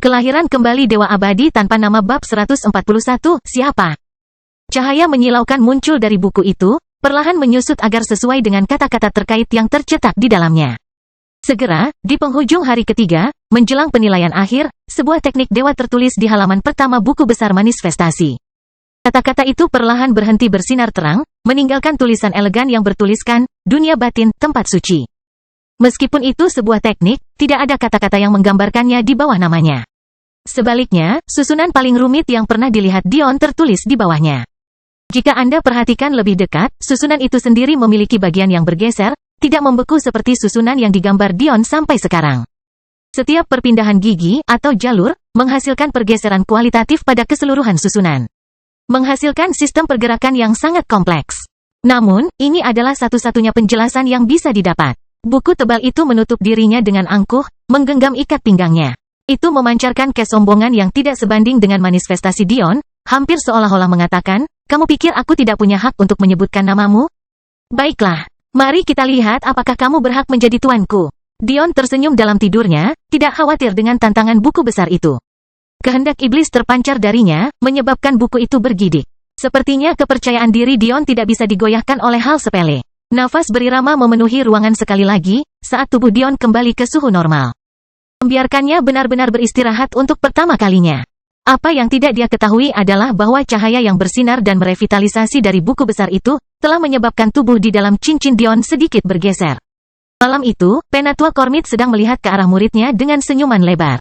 Kelahiran kembali Dewa Abadi tanpa nama bab 141, siapa? Cahaya menyilaukan muncul dari buku itu, perlahan menyusut agar sesuai dengan kata-kata terkait yang tercetak di dalamnya. Segera, di penghujung hari ketiga, menjelang penilaian akhir, sebuah teknik dewa tertulis di halaman pertama buku besar manifestasi. Kata-kata itu perlahan berhenti bersinar terang, meninggalkan tulisan elegan yang bertuliskan, dunia batin, tempat suci. Meskipun itu sebuah teknik, tidak ada kata-kata yang menggambarkannya di bawah namanya. Sebaliknya, susunan paling rumit yang pernah dilihat Dion tertulis di bawahnya. Jika Anda perhatikan lebih dekat, susunan itu sendiri memiliki bagian yang bergeser, tidak membeku seperti susunan yang digambar Dion sampai sekarang. Setiap perpindahan gigi atau jalur menghasilkan pergeseran kualitatif pada keseluruhan susunan, menghasilkan sistem pergerakan yang sangat kompleks. Namun, ini adalah satu-satunya penjelasan yang bisa didapat. Buku tebal itu menutup dirinya dengan angkuh, menggenggam ikat pinggangnya. Itu memancarkan kesombongan yang tidak sebanding dengan manifestasi Dion, hampir seolah-olah mengatakan, kamu pikir aku tidak punya hak untuk menyebutkan namamu? Baiklah, mari kita lihat apakah kamu berhak menjadi tuanku. Dion tersenyum dalam tidurnya, tidak khawatir dengan tantangan buku besar itu. Kehendak iblis terpancar darinya, menyebabkan buku itu bergidik. Sepertinya kepercayaan diri Dion tidak bisa digoyahkan oleh hal sepele. Nafas berirama memenuhi ruangan sekali lagi, saat tubuh Dion kembali ke suhu normal. Membiarkannya benar-benar beristirahat untuk pertama kalinya. Apa yang tidak dia ketahui adalah bahwa cahaya yang bersinar dan merevitalisasi dari buku besar itu, telah menyebabkan tubuh di dalam cincin Dion sedikit bergeser. Malam itu, Penatua Kormit sedang melihat ke arah muridnya dengan senyuman lebar.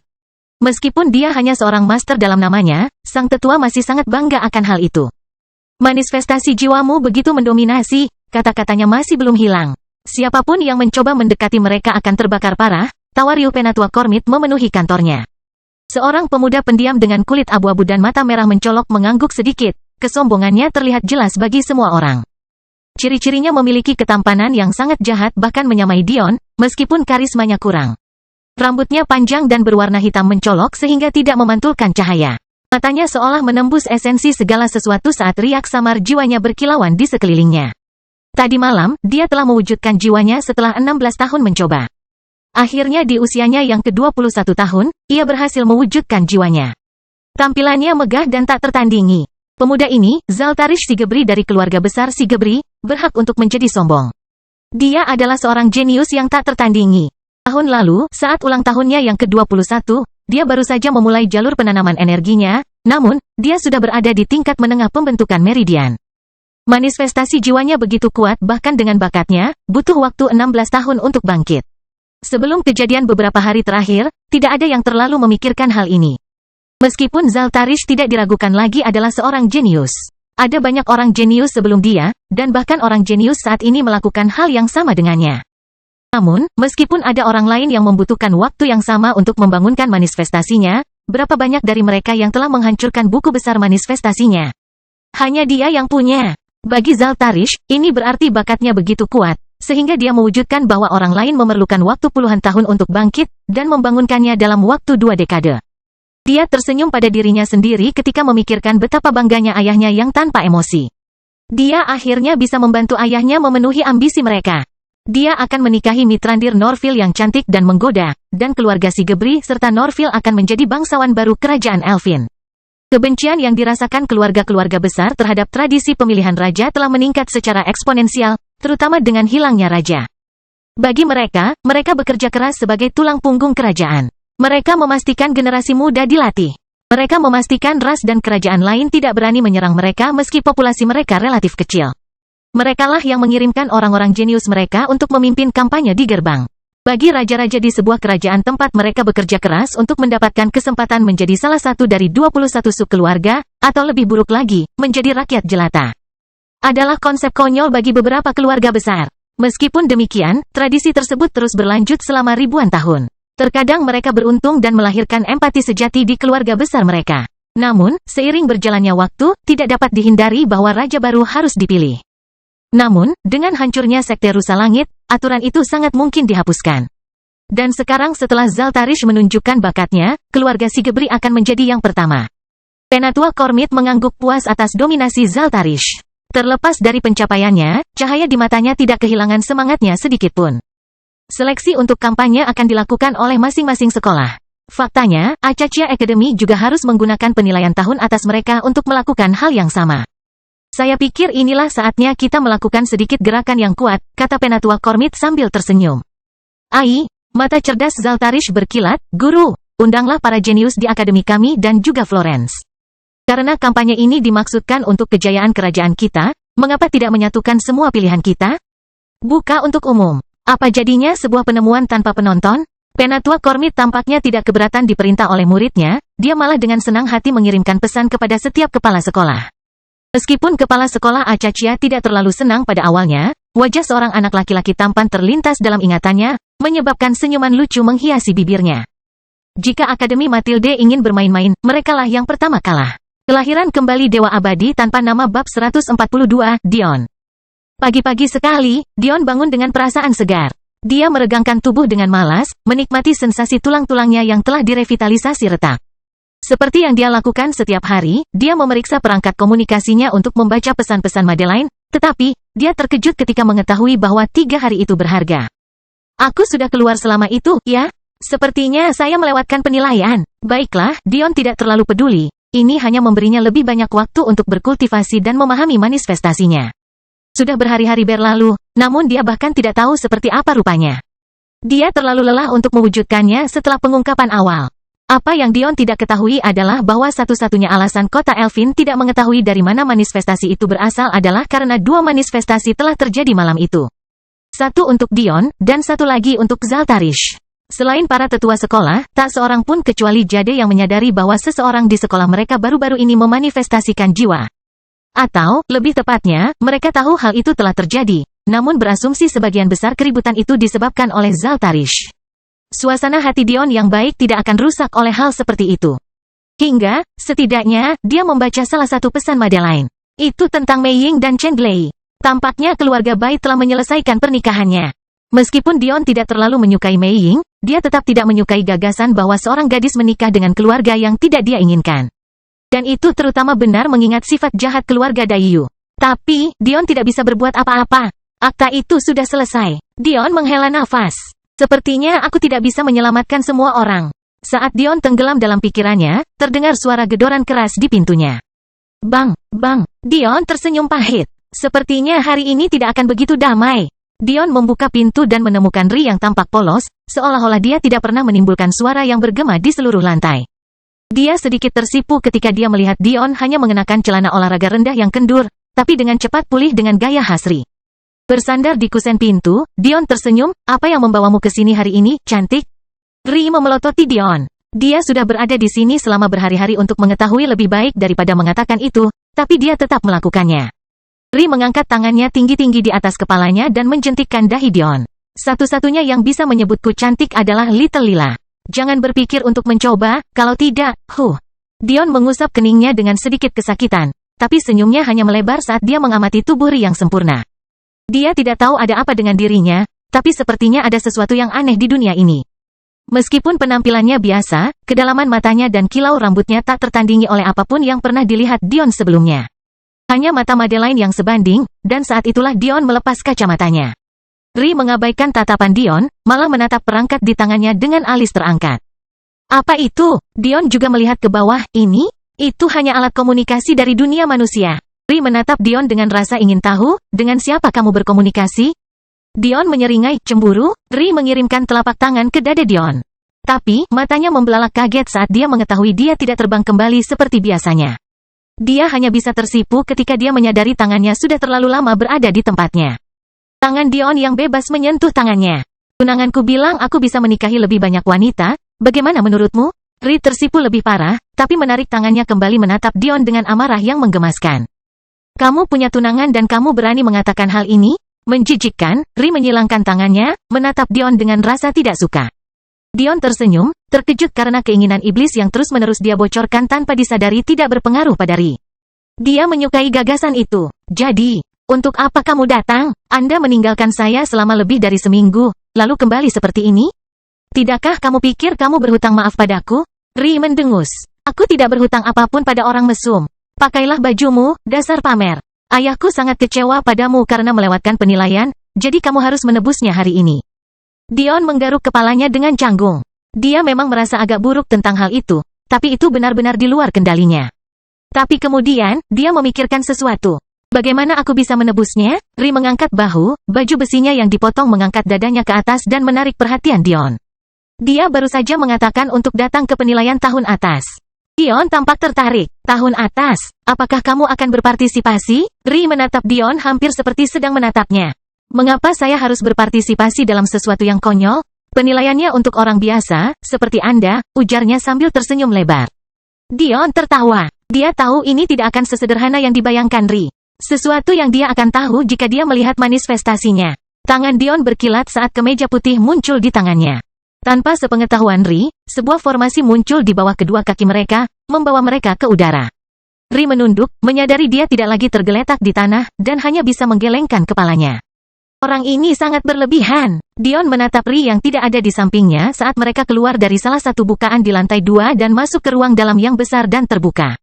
Meskipun dia hanya seorang master dalam namanya, sang tetua masih sangat bangga akan hal itu. Manifestasi jiwamu begitu mendominasi, kata-katanya masih belum hilang. Siapapun yang mencoba mendekati mereka akan terbakar parah. Tawa riuh Penatua Kormit memenuhi kantornya. Seorang pemuda pendiam dengan kulit abu-abu dan mata merah mencolok mengangguk sedikit. Kesombongannya terlihat jelas bagi semua orang. Ciri-cirinya memiliki ketampanan yang sangat jahat bahkan menyamai Dion, meskipun karismanya kurang. Rambutnya panjang dan berwarna hitam mencolok sehingga tidak memantulkan cahaya. Matanya seolah menembus esensi segala sesuatu saat riak samar jiwanya berkilauan di sekelilingnya. Tadi malam, dia telah mewujudkan jiwanya setelah 16 tahun mencoba. Akhirnya di usianya yang ke-21 tahun, ia berhasil mewujudkan jiwanya. Tampilannya megah dan tak tertandingi. Pemuda ini, Zaltarish Sigebri dari keluarga besar Sigebri, berhak untuk menjadi sombong. Dia adalah seorang jenius yang tak tertandingi. Tahun lalu, saat ulang tahunnya yang ke-21, dia baru saja memulai jalur penanaman energinya, namun, dia sudah berada di tingkat menengah pembentukan meridian. Manifestasi jiwanya begitu kuat bahkan dengan bakatnya, butuh waktu 16 tahun untuk bangkit. Sebelum kejadian beberapa hari terakhir, tidak ada yang terlalu memikirkan hal ini. Meskipun Zaltarish tidak diragukan lagi adalah seorang jenius. Ada banyak orang jenius sebelum dia, dan bahkan orang jenius saat ini melakukan hal yang sama dengannya. Namun, meskipun ada orang lain yang membutuhkan waktu yang sama untuk membangunkan manifestasinya, berapa banyak dari mereka yang telah menghancurkan buku besar manifestasinya? Hanya dia yang punya. Bagi Zaltarish, ini berarti bakatnya begitu kuat, sehingga dia mewujudkan bahwa orang lain memerlukan waktu puluhan tahun untuk bangkit, dan membangunkannya dalam waktu 2 dekade. Dia tersenyum pada dirinya sendiri ketika memikirkan betapa bangganya ayahnya yang tanpa emosi. Dia akhirnya bisa membantu ayahnya memenuhi ambisi mereka. Dia akan menikahi Mitrandir Norville yang cantik dan menggoda, dan keluarga Sigebri serta Norville akan menjadi bangsawan baru kerajaan Elfin. Kebencian yang dirasakan keluarga-keluarga besar terhadap tradisi pemilihan raja telah meningkat secara eksponensial, terutama dengan hilangnya raja. Bagi mereka, mereka bekerja keras sebagai tulang punggung kerajaan. Mereka memastikan generasi muda dilatih. Mereka memastikan ras dan kerajaan lain tidak berani menyerang mereka meski populasi mereka relatif kecil. Merekalah yang mengirimkan orang-orang jenius mereka untuk memimpin kampanye di gerbang. Bagi raja-raja di sebuah kerajaan tempat mereka bekerja keras untuk mendapatkan kesempatan menjadi salah satu dari 21 sub keluarga, atau lebih buruk lagi, menjadi rakyat jelata. Adalah konsep konyol bagi beberapa keluarga besar. Meskipun demikian, tradisi tersebut terus berlanjut selama ribuan tahun. Terkadang mereka beruntung dan melahirkan empati sejati di keluarga besar mereka. Namun, seiring berjalannya waktu, tidak dapat dihindari bahwa raja baru harus dipilih. Namun, dengan hancurnya sekte Rusa Langit, aturan itu sangat mungkin dihapuskan. Dan sekarang setelah Zaltarish menunjukkan bakatnya, keluarga Sigebri akan menjadi yang pertama. Penatua Kormit mengangguk puas atas dominasi Zaltarish. Terlepas dari pencapaiannya, cahaya di matanya tidak kehilangan semangatnya sedikitpun. Seleksi untuk kampanye akan dilakukan oleh masing-masing sekolah. Faktanya, Acacia Academy juga harus menggunakan penilaian tahun atas mereka untuk melakukan hal yang sama. Saya pikir inilah saatnya kita melakukan sedikit gerakan yang kuat, kata Penatua Kormit sambil tersenyum. Ai, mata cerdas Zaltarish berkilat, guru, undanglah para jenius di akademi kami dan juga Florence. Karena kampanye ini dimaksudkan untuk kejayaan kerajaan kita, mengapa tidak menyatukan semua pilihan kita? Buka untuk umum. Apa jadinya sebuah penemuan tanpa penonton? Penatua Kormit tampaknya tidak keberatan diperintah oleh muridnya, dia malah dengan senang hati mengirimkan pesan kepada setiap kepala sekolah. Meskipun kepala sekolah Acacia tidak terlalu senang pada awalnya, wajah seorang anak laki-laki tampan terlintas dalam ingatannya, menyebabkan senyuman lucu menghiasi bibirnya. Jika Akademi Matilde ingin bermain-main, merekalah yang pertama kalah. Kelahiran kembali Dewa Abadi tanpa nama bab 142, Dion. Pagi-pagi sekali, Dion bangun dengan perasaan segar. Dia meregangkan tubuh dengan malas, menikmati sensasi tulang-tulangnya yang telah direvitalisasi retak. Seperti yang dia lakukan setiap hari, dia memeriksa perangkat komunikasinya untuk membaca pesan-pesan Madeline, tetapi, dia terkejut ketika mengetahui bahwa 3 hari itu berharga. Aku sudah keluar selama itu, ya? Sepertinya saya melewatkan penilaian. Baiklah, Dion tidak terlalu peduli. Ini hanya memberinya lebih banyak waktu untuk berkultivasi dan memahami manifestasinya. Sudah berhari-hari berlalu, namun dia bahkan tidak tahu seperti apa rupanya. Dia terlalu lelah untuk mewujudkannya setelah pengungkapan awal. Apa yang Dion tidak ketahui adalah bahwa satu-satunya alasan kota Elfin tidak mengetahui dari mana manifestasi itu berasal adalah karena 2 manifestasi telah terjadi malam itu. Satu untuk Dion, dan satu lagi untuk Zaltarish. Selain para tetua sekolah, tak seorang pun kecuali Jade yang menyadari bahwa seseorang di sekolah mereka baru-baru ini memanifestasikan jiwa. Atau, lebih tepatnya, mereka tahu hal itu telah terjadi, namun berasumsi sebagian besar keributan itu disebabkan oleh Zaltarish. Suasana hati Dion yang baik tidak akan rusak oleh hal seperti itu. Hingga, setidaknya, dia membaca salah satu pesan Madeline. Itu tentang Mei Ying dan Chen Glei. Tampaknya keluarga Bai telah menyelesaikan pernikahannya. Meskipun Dion tidak terlalu menyukai Mei Ying, dia tetap tidak menyukai gagasan bahwa seorang gadis menikah dengan keluarga yang tidak dia inginkan. Dan itu terutama benar mengingat sifat jahat keluarga Daiyu. Tapi, Dion tidak bisa berbuat apa-apa. Akta itu sudah selesai. Dion menghela nafas. Sepertinya aku tidak bisa menyelamatkan semua orang. Saat Dion tenggelam dalam pikirannya, terdengar suara gedoran keras di pintunya. Bang, bang. Dion tersenyum pahit. Sepertinya hari ini tidak akan begitu damai. Dion membuka pintu dan menemukan Ri yang tampak polos, seolah-olah dia tidak pernah menimbulkan suara yang bergema di seluruh lantai. Dia sedikit tersipu ketika dia melihat Dion hanya mengenakan celana olahraga rendah yang kendur, tapi dengan cepat pulih dengan gaya Hasri. Bersandar di kusen pintu, Dion tersenyum, apa yang membawamu ke sini hari ini, cantik? Ri memelototi Dion. Dia sudah berada di sini selama berhari-hari untuk mengetahui lebih baik daripada mengatakan itu, tapi dia tetap melakukannya. Ri mengangkat tangannya tinggi-tinggi di atas kepalanya dan menjentikkan dahi Dion. Satu-satunya yang bisa menyebutku cantik adalah Little Lila. Jangan berpikir untuk mencoba, kalau tidak, Dion mengusap keningnya dengan sedikit kesakitan, tapi senyumnya hanya melebar saat dia mengamati tubuh Ri yang sempurna. Dia tidak tahu ada apa dengan dirinya, tapi sepertinya ada sesuatu yang aneh di dunia ini. Meskipun penampilannya biasa, kedalaman matanya dan kilau rambutnya tak tertandingi oleh apapun yang pernah dilihat Dion sebelumnya. Hanya mata Madeline yang sebanding, dan saat itulah Dion melepas kacamatanya. Ri mengabaikan tatapan Dion, malah menatap perangkat di tangannya dengan alis terangkat. Apa itu? Dion juga melihat ke bawah, ini? Itu hanya alat komunikasi dari dunia manusia. Ri menatap Dion dengan rasa ingin tahu, dengan siapa kamu berkomunikasi? Dion menyeringai, cemburu. Ri mengirimkan telapak tangan ke dada Dion. Tapi, matanya membelalak kaget saat dia mengetahui dia tidak terbang kembali seperti biasanya. Dia hanya bisa tersipu ketika dia menyadari tangannya sudah terlalu lama berada di tempatnya. Tangan Dion yang bebas menyentuh tangannya. Tunanganku bilang aku bisa menikahi lebih banyak wanita, bagaimana menurutmu? Ri tersipu lebih parah, tapi menarik tangannya kembali menatap Dion dengan amarah yang menggemaskan. Kamu punya tunangan dan kamu berani mengatakan hal ini? Menjijikkan, Ri menyilangkan tangannya, menatap Dion dengan rasa tidak suka. Dion tersenyum, terkejut karena keinginan iblis yang terus-menerus dia bocorkan tanpa disadari tidak berpengaruh pada Ri. Dia menyukai gagasan itu. Jadi, untuk apa kamu datang? Anda meninggalkan saya selama lebih dari seminggu, lalu kembali seperti ini? Tidakkah kamu pikir kamu berhutang maaf padaku? Ri mendengus. Aku tidak berhutang apapun pada orang mesum. Pakailah bajumu, dasar pamer. Ayahku sangat kecewa padamu karena melewatkan penilaian, jadi kamu harus menebusnya hari ini. Dion menggaruk kepalanya dengan canggung. Dia memang merasa agak buruk tentang hal itu, tapi itu benar-benar di luar kendalinya. Tapi kemudian, dia memikirkan sesuatu. Bagaimana aku bisa menebusnya? Ri mengangkat bahu, baju besinya yang dipotong mengangkat dadanya ke atas dan menarik perhatian Dion. Dia baru saja mengatakan untuk datang ke penilaian tahun atas. Dion tampak tertarik. Tahun atas, apakah kamu akan berpartisipasi? Ri menatap Dion hampir seperti sedang menatapnya. Mengapa saya harus berpartisipasi dalam sesuatu yang konyol? Penilaiannya untuk orang biasa, seperti Anda, ujarnya sambil tersenyum lebar. Dion tertawa. Dia tahu ini tidak akan sesederhana yang dibayangkan Ri. Sesuatu yang dia akan tahu jika dia melihat manifestasinya. Tangan Dion berkilat saat kemeja putih muncul di tangannya. Tanpa sepengetahuan Ri, sebuah formasi muncul di bawah kedua kaki mereka, membawa mereka ke udara. Ri menunduk, menyadari dia tidak lagi tergeletak di tanah, dan hanya bisa menggelengkan kepalanya. Orang ini sangat berlebihan. Dion menatap Ri yang tidak ada di sampingnya saat mereka keluar dari salah satu bukaan di lantai 2 dan masuk ke ruang dalam yang besar dan terbuka.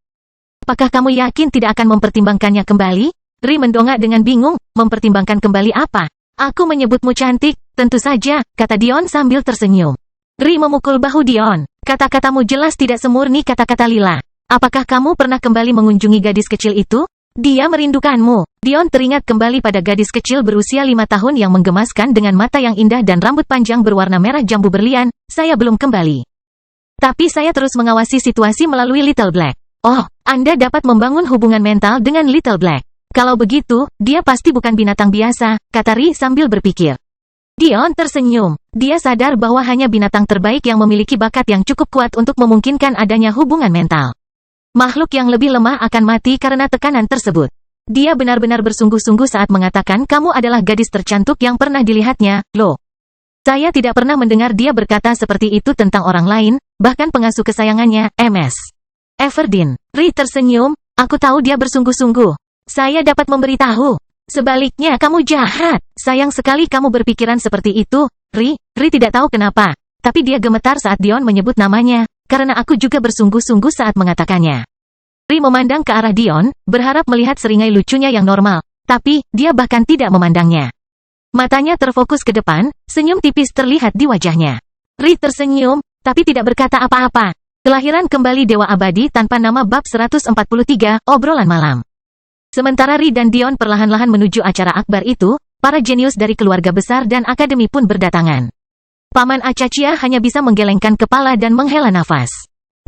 Apakah kamu yakin tidak akan mempertimbangkannya kembali? Ri mendongak dengan bingung, mempertimbangkan kembali apa? Aku menyebutmu cantik, tentu saja, kata Dion sambil tersenyum. Ri memukul bahu Dion. Kata-katamu jelas tidak semurni kata-kata lila. Apakah kamu pernah kembali mengunjungi gadis kecil itu? Dia merindukanmu. Dion teringat kembali pada gadis kecil berusia 5 tahun yang menggemaskan dengan mata yang indah dan rambut panjang berwarna merah jambu berlian. Saya belum kembali. Tapi saya terus mengawasi situasi melalui Little Black. Oh, Anda dapat membangun hubungan mental dengan Little Black. Kalau begitu, dia pasti bukan binatang biasa, kata Ri sambil berpikir. Dion tersenyum. Dia sadar bahwa hanya binatang terbaik yang memiliki bakat yang cukup kuat untuk memungkinkan adanya hubungan mental. Makhluk yang lebih lemah akan mati karena tekanan tersebut. Dia benar-benar bersungguh-sungguh saat mengatakan kamu adalah gadis tercantik yang pernah dilihatnya, loh. Saya tidak pernah mendengar dia berkata seperti itu tentang orang lain, bahkan pengasuh kesayangannya, Ms. Everdeen. Ri tersenyum, aku tahu dia bersungguh-sungguh. Saya dapat memberitahu. Sebaliknya kamu jahat. Sayang sekali kamu berpikiran seperti itu, Ri tidak tahu kenapa. Tapi dia gemetar saat Dion menyebut namanya, karena aku juga bersungguh-sungguh saat mengatakannya. Ri memandang ke arah Dion, berharap melihat seringai lucunya yang normal, tapi dia bahkan tidak memandangnya. Matanya terfokus ke depan, senyum tipis terlihat di wajahnya. Ri tersenyum, tapi tidak berkata apa-apa. Kelahiran kembali Dewa Abadi tanpa nama bab 143, obrolan malam. Sementara Ri dan Dion perlahan-lahan menuju acara akbar itu, para jenius dari keluarga besar dan akademi pun berdatangan. Paman Acacia hanya bisa menggelengkan kepala dan menghela nafas.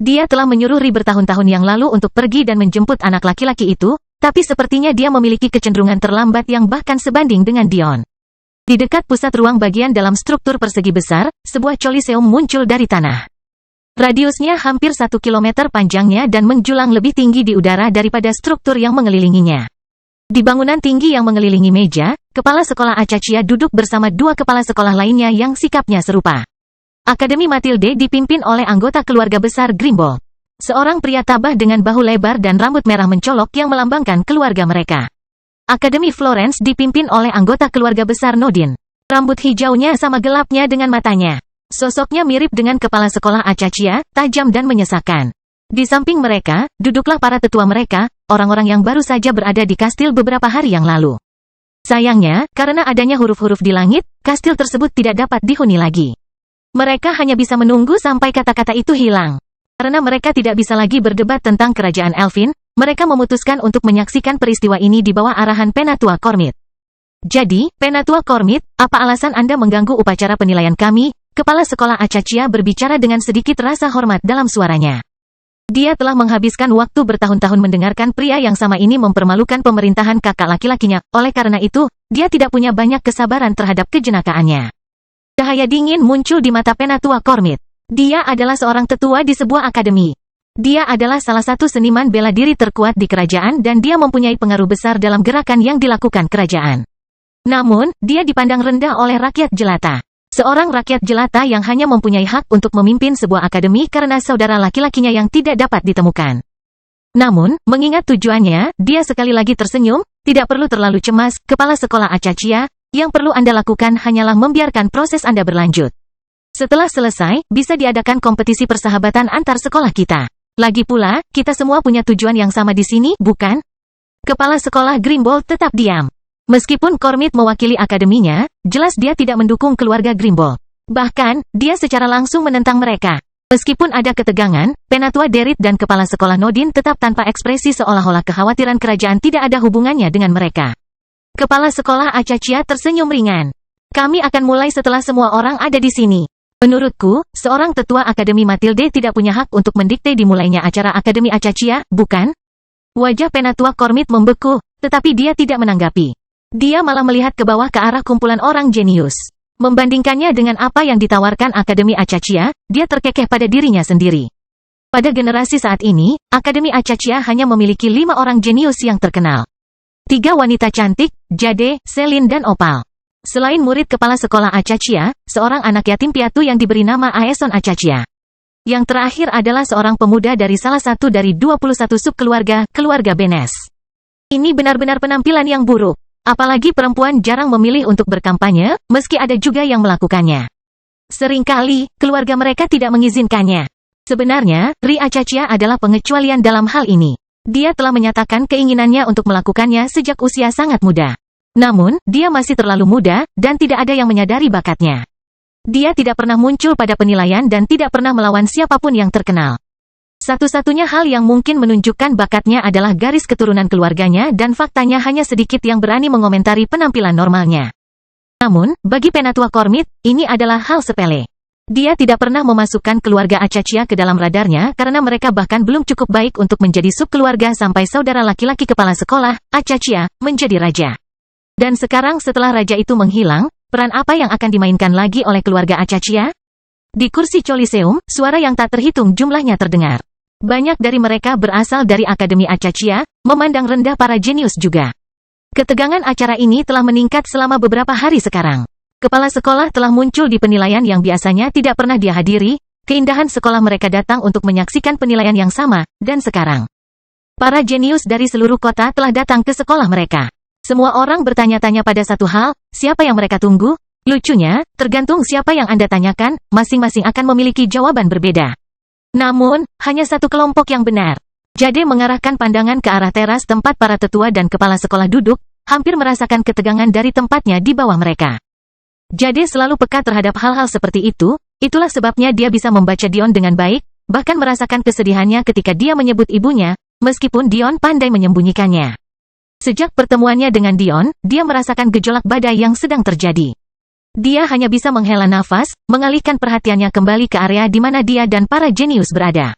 Dia telah menyuruh Ri bertahun-tahun yang lalu untuk pergi dan menjemput anak laki-laki itu, tapi sepertinya dia memiliki kecenderungan terlambat yang bahkan sebanding dengan Dion. Di dekat pusat ruang bagian dalam struktur persegi besar, sebuah coliseum muncul dari tanah. Radiusnya hampir 1 kilometer panjangnya dan menjulang lebih tinggi di udara daripada struktur yang mengelilinginya. Di bangunan tinggi yang mengelilingi meja, kepala sekolah Acacia duduk bersama 2 kepala sekolah lainnya yang sikapnya serupa. Akademi Matilde dipimpin oleh anggota keluarga besar Grimble. Seorang pria tabah dengan bahu lebar dan rambut merah mencolok yang melambangkan keluarga mereka. Akademi Florence dipimpin oleh anggota keluarga besar Nodin. Rambut hijaunya sama gelapnya dengan matanya. Sosoknya mirip dengan kepala sekolah Acacia, tajam dan menyesakan. Di samping mereka, duduklah para tetua mereka, orang-orang yang baru saja berada di kastil beberapa hari yang lalu. Sayangnya, karena adanya huruf-huruf di langit, kastil tersebut tidak dapat dihuni lagi. Mereka hanya bisa menunggu sampai kata-kata itu hilang. Karena mereka tidak bisa lagi berdebat tentang kerajaan Elfin, mereka memutuskan untuk menyaksikan peristiwa ini di bawah arahan Penatua Cormit. Jadi, Penatua Cormit, apa alasan Anda mengganggu upacara penilaian kami? Kepala sekolah Acacia berbicara dengan sedikit rasa hormat dalam suaranya. Dia telah menghabiskan waktu bertahun-tahun mendengarkan pria yang sama ini mempermalukan pemerintahan kakak laki-lakinya, oleh karena itu, dia tidak punya banyak kesabaran terhadap kejenakaannya. Cahaya dingin muncul di mata Penatua Cormit. Dia adalah seorang tetua di sebuah akademi. Dia adalah salah satu seniman bela diri terkuat di kerajaan dan dia mempunyai pengaruh besar dalam gerakan yang dilakukan kerajaan. Namun, dia dipandang rendah oleh rakyat jelata. Seorang rakyat jelata yang hanya mempunyai hak untuk memimpin sebuah akademi karena saudara laki-lakinya yang tidak dapat ditemukan. Namun, mengingat tujuannya, dia sekali lagi tersenyum, tidak perlu terlalu cemas, kepala sekolah Acacia, yang perlu Anda lakukan hanyalah membiarkan proses Anda berlanjut. Setelah selesai, bisa diadakan kompetisi persahabatan antar sekolah kita. Lagi pula, kita semua punya tujuan yang sama di sini, bukan? Kepala sekolah Grimble tetap diam. Meskipun Cormit mewakili akademinya, jelas dia tidak mendukung keluarga Grimble. Bahkan, dia secara langsung menentang mereka. Meskipun ada ketegangan, Penatua Derit dan Kepala Sekolah Nodin tetap tanpa ekspresi seolah-olah kekhawatiran kerajaan tidak ada hubungannya dengan mereka. Kepala Sekolah Acachia tersenyum ringan. Kami akan mulai setelah semua orang ada di sini. Menurutku, seorang tetua Akademi Matilde tidak punya hak untuk mendikte dimulainya acara Akademi Acachia, bukan? Wajah Penatua Kormit membeku, tetapi dia tidak menanggapi. Dia malah melihat ke bawah ke arah kumpulan orang jenius. Membandingkannya dengan apa yang ditawarkan Akademi Acachia, dia terkekeh pada dirinya sendiri. Pada generasi saat ini, Akademi Acachia hanya memiliki 5 orang jenius yang terkenal. 3 wanita cantik, Jade, Selin dan Opal. Selain murid kepala sekolah Acachia, seorang anak yatim piatu yang diberi nama Aeson Acachia. Yang terakhir adalah seorang pemuda dari salah satu dari 21 subkeluarga, keluarga Benes. Ini benar-benar penampilan yang buruk. Apalagi perempuan jarang memilih untuk berkampanye, meski ada juga yang melakukannya. Seringkali, keluarga mereka tidak mengizinkannya. Sebenarnya, Ri Acachia adalah pengecualian dalam hal ini. Dia telah menyatakan keinginannya untuk melakukannya sejak usia sangat muda. Namun, dia masih terlalu muda, dan tidak ada yang menyadari bakatnya. Dia tidak pernah muncul pada penilaian dan tidak pernah melawan siapapun yang terkenal. Satu-satunya hal yang mungkin menunjukkan bakatnya adalah garis keturunan keluarganya dan faktanya hanya sedikit yang berani mengomentari penampilan normalnya. Namun, bagi Penatua Kormit, ini adalah hal sepele. Dia tidak pernah memasukkan keluarga Acachia ke dalam radarnya karena mereka bahkan belum cukup baik untuk menjadi subkeluarga sampai saudara laki-laki kepala sekolah, Acachia, menjadi raja. Dan sekarang setelah raja itu menghilang, peran apa yang akan dimainkan lagi oleh keluarga Acachia? Di kursi Coliseum, suara yang tak terhitung jumlahnya terdengar. Banyak dari mereka berasal dari Akademi Acachia, memandang rendah para jenius juga. Ketegangan acara ini telah meningkat selama beberapa hari sekarang. Kepala sekolah telah muncul di penilaian yang biasanya tidak pernah dia hadiri, keindahan sekolah mereka datang untuk menyaksikan penilaian yang sama, dan sekarang para jenius dari seluruh kota telah datang ke sekolah mereka. Semua orang bertanya-tanya pada satu hal, siapa yang mereka tunggu? Lucunya, tergantung siapa yang Anda tanyakan, masing-masing akan memiliki jawaban berbeda. Namun, hanya satu kelompok yang benar. Jade mengarahkan pandangan ke arah teras tempat para tetua dan kepala sekolah duduk, hampir merasakan ketegangan dari tempatnya di bawah mereka. Jade selalu peka terhadap hal-hal seperti itu, itulah sebabnya dia bisa membaca Dion dengan baik, bahkan merasakan kesedihannya ketika dia menyebut ibunya, meskipun Dion pandai menyembunyikannya. Sejak pertemuannya dengan Dion, dia merasakan gejolak badai yang sedang terjadi. Dia hanya bisa menghela nafas, mengalihkan perhatiannya kembali ke area di mana dia dan para jenius berada.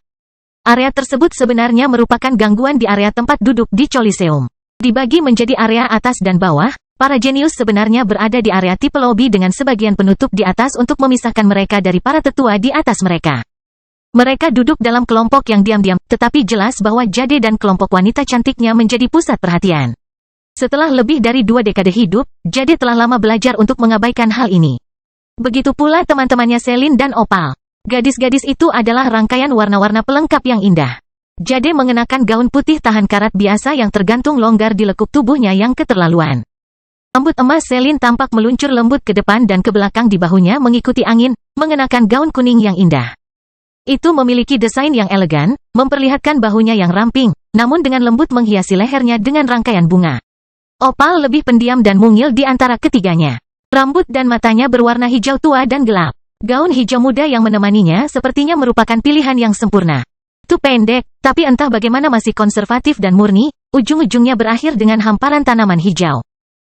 Area tersebut sebenarnya merupakan gangguan di area tempat duduk di Coliseum. Dibagi menjadi area atas dan bawah, para jenius sebenarnya berada di area tipe lobby dengan sebagian penutup di atas untuk memisahkan mereka dari para tetua di atas mereka. Mereka duduk dalam kelompok yang diam-diam, tetapi jelas bahwa Jade dan kelompok wanita cantiknya menjadi pusat perhatian. Setelah lebih dari 2 dekade hidup, Jade telah lama belajar untuk mengabaikan hal ini. Begitu pula teman-temannya Selin dan Opal. Gadis-gadis itu adalah rangkaian warna-warna pelengkap yang indah. Jade mengenakan gaun putih tahan karat biasa yang tergantung longgar di lekuk tubuhnya yang keterlaluan. Rambut emas Selin tampak meluncur lembut ke depan dan ke belakang di bahunya mengikuti angin, mengenakan gaun kuning yang indah. Itu memiliki desain yang elegan, memperlihatkan bahunya yang ramping, namun dengan lembut menghiasi lehernya dengan rangkaian bunga. Opal lebih pendiam dan mungil di antara ketiganya. Rambut dan matanya berwarna hijau tua dan gelap. Gaun hijau muda yang menemaninya sepertinya merupakan pilihan yang sempurna. Itu pendek, tapi entah bagaimana masih konservatif dan murni, ujung-ujungnya berakhir dengan hamparan tanaman hijau.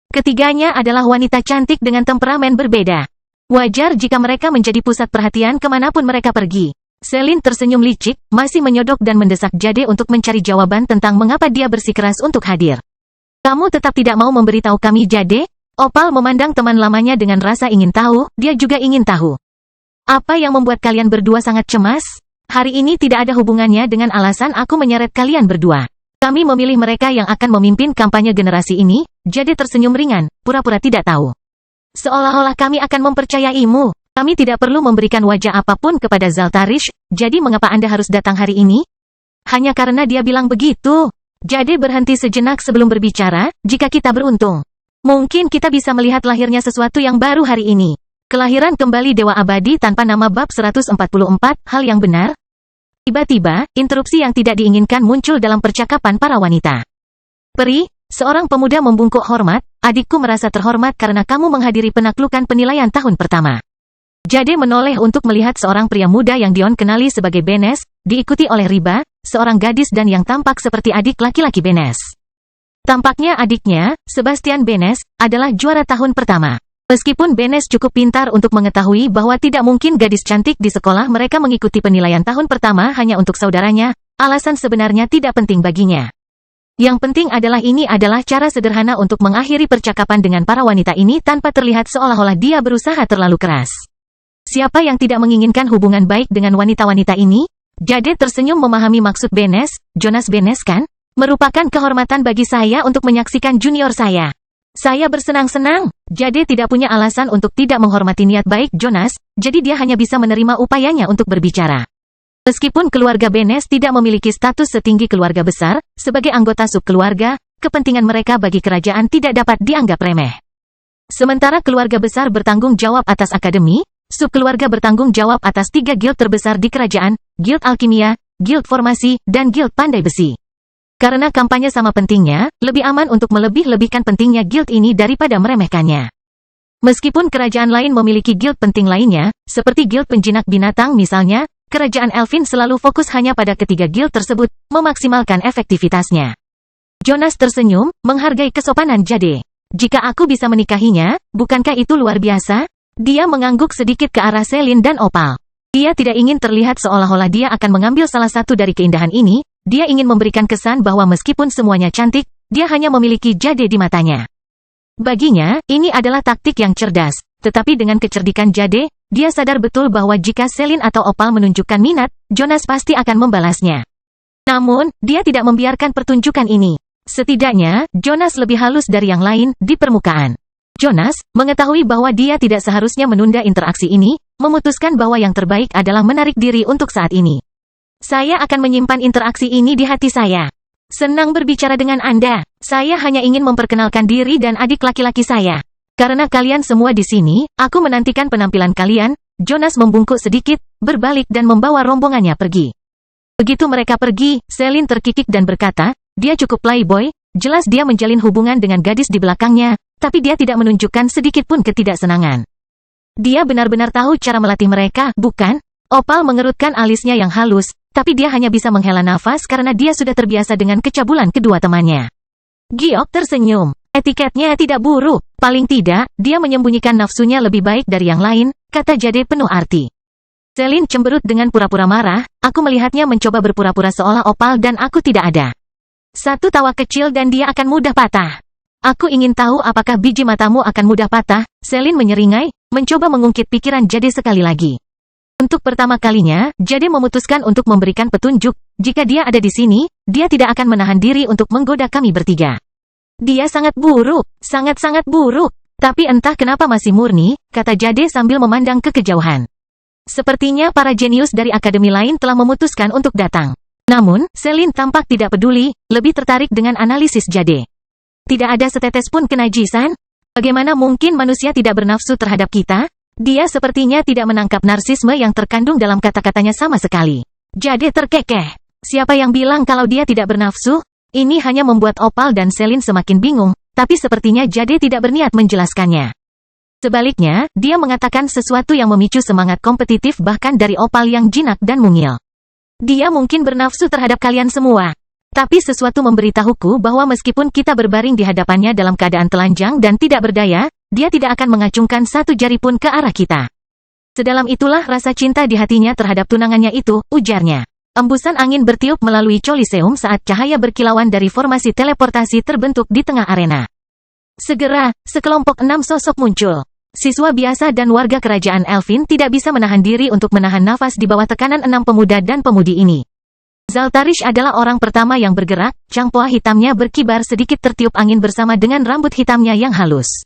Ketiganya adalah wanita cantik dengan temperamen berbeda. Wajar jika mereka menjadi pusat perhatian kemanapun mereka pergi. Selin tersenyum licik, masih menyodok dan mendesak Jade untuk mencari jawaban tentang mengapa dia bersikeras untuk hadir. Kamu tetap tidak mau memberitahu kami, Jade? Opal memandang teman lamanya dengan rasa ingin tahu, dia juga ingin tahu. Apa yang membuat kalian berdua sangat cemas? Hari ini tidak ada hubungannya dengan alasan aku menyeret kalian berdua. Kami memilih mereka yang akan memimpin kampanye generasi ini. Jade tersenyum ringan, pura-pura tidak tahu. Seolah-olah kami akan mempercayaimu. Kami tidak perlu memberikan wajah apapun kepada Zaltarish, jadi mengapa Anda harus datang hari ini? Hanya karena dia bilang begitu. Jade berhenti sejenak sebelum berbicara, jika kita beruntung. Mungkin kita bisa melihat lahirnya sesuatu yang baru hari ini. Kelahiran kembali Dewa Abadi tanpa nama bab 144, hal yang benar? Tiba-tiba, interupsi yang tidak diinginkan muncul dalam percakapan para wanita. Peri, seorang pemuda membungkuk hormat, adikku merasa terhormat karena kamu menghadiri penaklukan penilaian tahun pertama. Jade menoleh untuk melihat seorang pria muda yang Dion kenali sebagai Benes, diikuti oleh Riba, seorang gadis dan yang tampak seperti adik laki-laki Benes. Tampaknya adiknya, Sebastian Benes, adalah juara tahun pertama. Meskipun Benes cukup pintar untuk mengetahui bahwa tidak mungkin gadis cantik di sekolah mereka mengikuti penilaian tahun pertama hanya untuk saudaranya, alasan sebenarnya tidak penting baginya. Yang penting adalah ini adalah cara sederhana untuk mengakhiri percakapan dengan para wanita ini tanpa terlihat seolah-olah dia berusaha terlalu keras. Siapa yang tidak menginginkan hubungan baik dengan wanita-wanita ini? Jade tersenyum memahami maksud Benes. Jonas Benes kan? Merupakan kehormatan bagi saya untuk menyaksikan junior saya. Saya bersenang-senang. Jade tidak punya alasan untuk tidak menghormati niat baik Jonas, jadi dia hanya bisa menerima upayanya untuk berbicara. Meskipun keluarga Benes tidak memiliki status setinggi keluarga besar, sebagai anggota subkeluarga, kepentingan mereka bagi kerajaan tidak dapat dianggap remeh. Sementara keluarga besar bertanggung jawab atas akademi, subkeluarga bertanggung jawab atas 3 guild terbesar di kerajaan, Guild Alkimia, Guild Formasi, dan Guild Pandai Besi. Karena kampanye sama pentingnya, lebih aman untuk melebih-lebihkan pentingnya guild ini daripada meremehkannya. Meskipun kerajaan lain memiliki guild penting lainnya, seperti guild penjinak binatang misalnya, kerajaan Elfin selalu fokus hanya pada ketiga guild tersebut, memaksimalkan efektivitasnya. Jonas tersenyum, menghargai kesopanan Jade. Jika aku bisa menikahinya, bukankah itu luar biasa? Dia mengangguk sedikit ke arah Selin dan Opal. Dia tidak ingin terlihat seolah-olah dia akan mengambil salah satu dari keindahan ini. Dia ingin memberikan kesan bahwa meskipun semuanya cantik, dia hanya memiliki Jade di matanya. Baginya, ini adalah taktik yang cerdas. Tetapi dengan kecerdikan Jade, dia sadar betul bahwa jika Selin atau Opal menunjukkan minat, Jonas pasti akan membalasnya. Namun, dia tidak membiarkan pertunjukan ini. Setidaknya, Jonas lebih halus dari yang lain di permukaan. Jonas, mengetahui bahwa dia tidak seharusnya menunda interaksi ini, memutuskan bahwa yang terbaik adalah menarik diri untuk saat ini. Saya akan menyimpan interaksi ini di hati saya. Senang berbicara dengan Anda. Saya hanya ingin memperkenalkan diri dan adik laki-laki saya. Karena kalian semua di sini, aku menantikan penampilan kalian. Jonas membungkuk sedikit, berbalik dan membawa rombongannya pergi. Begitu mereka pergi, Selin terkikik dan berkata, dia cukup playboy, jelas dia menjalin hubungan dengan gadis di belakangnya, tapi dia tidak menunjukkan sedikit pun ketidaksenangan. Dia benar-benar tahu cara melatih mereka, bukan? Opal mengerutkan alisnya yang halus, tapi dia hanya bisa menghela nafas karena dia sudah terbiasa dengan kecabulan kedua temannya. Giok tersenyum. Etiketnya tidak buruk. Paling tidak, dia menyembunyikan nafsunya lebih baik dari yang lain, kata Jade penuh arti. Selin cemberut dengan pura-pura marah, aku melihatnya mencoba berpura-pura seolah Opal dan aku tidak ada. Satu tawa kecil dan dia akan mudah patah. Aku ingin tahu apakah biji matamu akan mudah patah, Selin menyeringai, mencoba mengungkit pikiran Jade sekali lagi. Untuk pertama kalinya, Jade memutuskan untuk memberikan petunjuk, jika dia ada di sini, dia tidak akan menahan diri untuk menggoda kami bertiga. Dia sangat buruk, sangat-sangat buruk. Tapi entah kenapa masih murni, kata Jade sambil memandang ke kejauhan. Sepertinya para jenius dari akademi lain telah memutuskan untuk datang. Namun, Selin tampak tidak peduli, lebih tertarik dengan analisis Jade. Tidak ada setetes pun kenajisan? Bagaimana mungkin manusia tidak bernafsu terhadap kita? Dia sepertinya tidak menangkap narsisme yang terkandung dalam kata-katanya sama sekali. Jade terkekeh. Siapa yang bilang kalau dia tidak bernafsu? Ini hanya membuat Opal dan Selin semakin bingung, tapi sepertinya Jade tidak berniat menjelaskannya. Sebaliknya, dia mengatakan sesuatu yang memicu semangat kompetitif bahkan dari Opal yang jinak dan mungil. Dia mungkin bernafsu terhadap kalian semua. Tapi sesuatu memberitahuku bahwa meskipun kita berbaring di hadapannya dalam keadaan telanjang dan tidak berdaya, dia tidak akan mengacungkan satu jari pun ke arah kita. Sedalam itulah rasa cinta di hatinya terhadap tunangannya itu, ujarnya. Embusan angin bertiup melalui Coliseum saat cahaya berkilauan dari formasi teleportasi terbentuk di tengah arena. Segera, sekelompok 6 sosok muncul. Siswa biasa dan warga kerajaan Elfin tidak bisa menahan diri untuk menahan nafas di bawah tekanan 6 pemuda dan pemudi ini. Zaltarish adalah orang pertama yang bergerak, cangpoa hitamnya berkibar sedikit tertiup angin bersama dengan rambut hitamnya yang halus.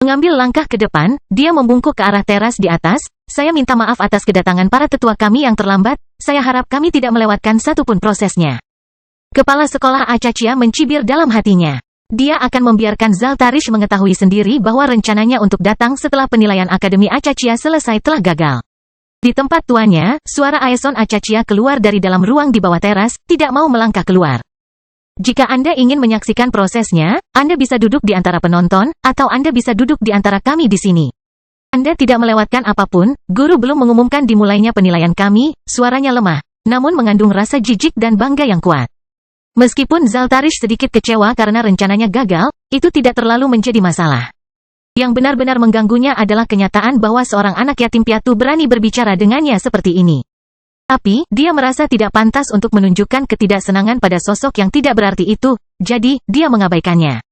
Mengambil langkah ke depan, dia membungkuk ke arah teras di atas. Saya minta maaf atas kedatangan para tetua kami yang terlambat, saya harap kami tidak melewatkan satupun prosesnya. Kepala sekolah Acaccia mencibir dalam hatinya. Dia akan membiarkan Zaltarish mengetahui sendiri bahwa rencananya untuk datang setelah penilaian Akademi Acaccia selesai telah gagal. Di tempat tuannya, suara Aeson Acaccia keluar dari dalam ruang di bawah teras, tidak mau melangkah keluar. Jika Anda ingin menyaksikan prosesnya, Anda bisa duduk di antara penonton, atau Anda bisa duduk di antara kami di sini. Anda tidak melewatkan apapun, guru belum mengumumkan dimulainya penilaian kami, suaranya lemah, namun mengandung rasa jijik dan bangga yang kuat. Meskipun Zaltarish sedikit kecewa karena rencananya gagal, itu tidak terlalu menjadi masalah. Yang benar-benar mengganggunya adalah kenyataan bahwa seorang anak yatim piatu berani berbicara dengannya seperti ini. Tapi, dia merasa tidak pantas untuk menunjukkan ketidaksenangan pada sosok yang tidak berarti itu, jadi, dia mengabaikannya.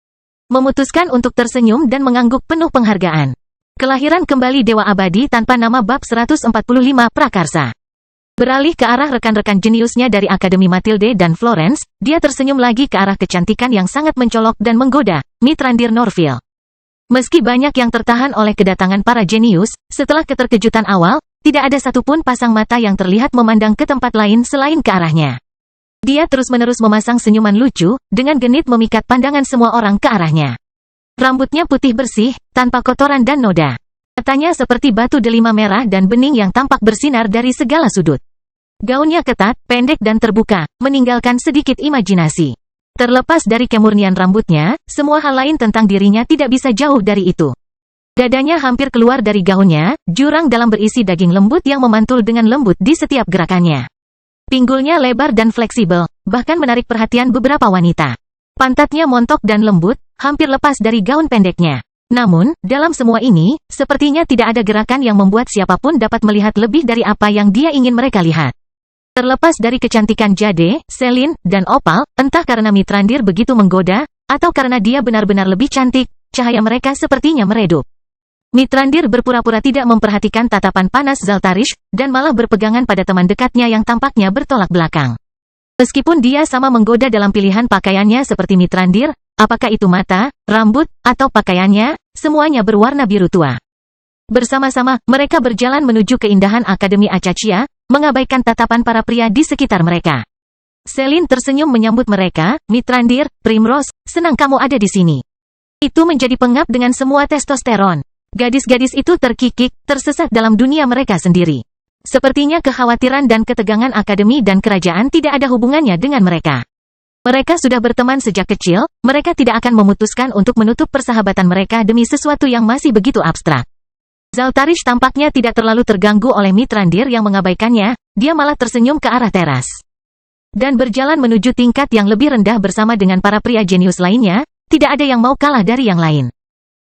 Memutuskan untuk tersenyum dan mengangguk penuh penghargaan. Kelahiran kembali Dewa Abadi tanpa nama bab 145 Prakarsa. Beralih ke arah rekan-rekan jeniusnya dari Akademi Matilde dan Florence, dia tersenyum lagi ke arah kecantikan yang sangat mencolok dan menggoda, Mithrandir Norville. Meski banyak yang tertahan oleh kedatangan para jenius, setelah keterkejutan awal, tidak ada satupun pasang mata yang terlihat memandang ke tempat lain selain ke arahnya. Dia terus-menerus memasang senyuman lucu, dengan genit memikat pandangan semua orang ke arahnya. Rambutnya putih bersih, tanpa kotoran dan noda. Matanya seperti batu delima merah dan bening yang tampak bersinar dari segala sudut. Gaunnya ketat, pendek dan terbuka, meninggalkan sedikit imajinasi. Terlepas dari kemurnian rambutnya, semua hal lain tentang dirinya tidak bisa jauh dari itu. Dadanya hampir keluar dari gaunnya, jurang dalam berisi daging lembut yang memantul dengan lembut di setiap gerakannya. Pinggulnya lebar dan fleksibel, bahkan menarik perhatian beberapa wanita. Pantatnya montok dan lembut, hampir lepas dari gaun pendeknya. Namun, dalam semua ini, sepertinya tidak ada gerakan yang membuat siapapun dapat melihat lebih dari apa yang dia ingin mereka lihat. Terlepas dari kecantikan Jade, Celine, dan Opal, entah karena Mithrandir begitu menggoda, atau karena dia benar-benar lebih cantik, cahaya mereka sepertinya meredup. Mithrandir berpura-pura tidak memperhatikan tatapan panas Zaltarish, dan malah berpegangan pada teman dekatnya yang tampaknya bertolak belakang. Meskipun dia sama menggoda dalam pilihan pakaiannya seperti Mithrandir, apakah itu mata, rambut, atau pakaiannya, semuanya berwarna biru tua. Bersama-sama, mereka berjalan menuju keindahan Akademi Acaccia, mengabaikan tatapan para pria di sekitar mereka. Celine tersenyum menyambut mereka, Mithrandir, Primrose, senang kamu ada di sini. Itu menjadi pengap dengan semua testosteron. Gadis-gadis itu terkikik, tersesat dalam dunia mereka sendiri. Sepertinya kekhawatiran dan ketegangan akademi dan kerajaan tidak ada hubungannya dengan mereka. Mereka sudah berteman sejak kecil, mereka tidak akan memutuskan untuk menutup persahabatan mereka demi sesuatu yang masih begitu abstrak. Zaltarish tampaknya tidak terlalu terganggu oleh Mithrandir yang mengabaikannya, dia malah tersenyum ke arah teras. Dan berjalan menuju tingkat yang lebih rendah bersama dengan para pria jenius lainnya, tidak ada yang mau kalah dari yang lain.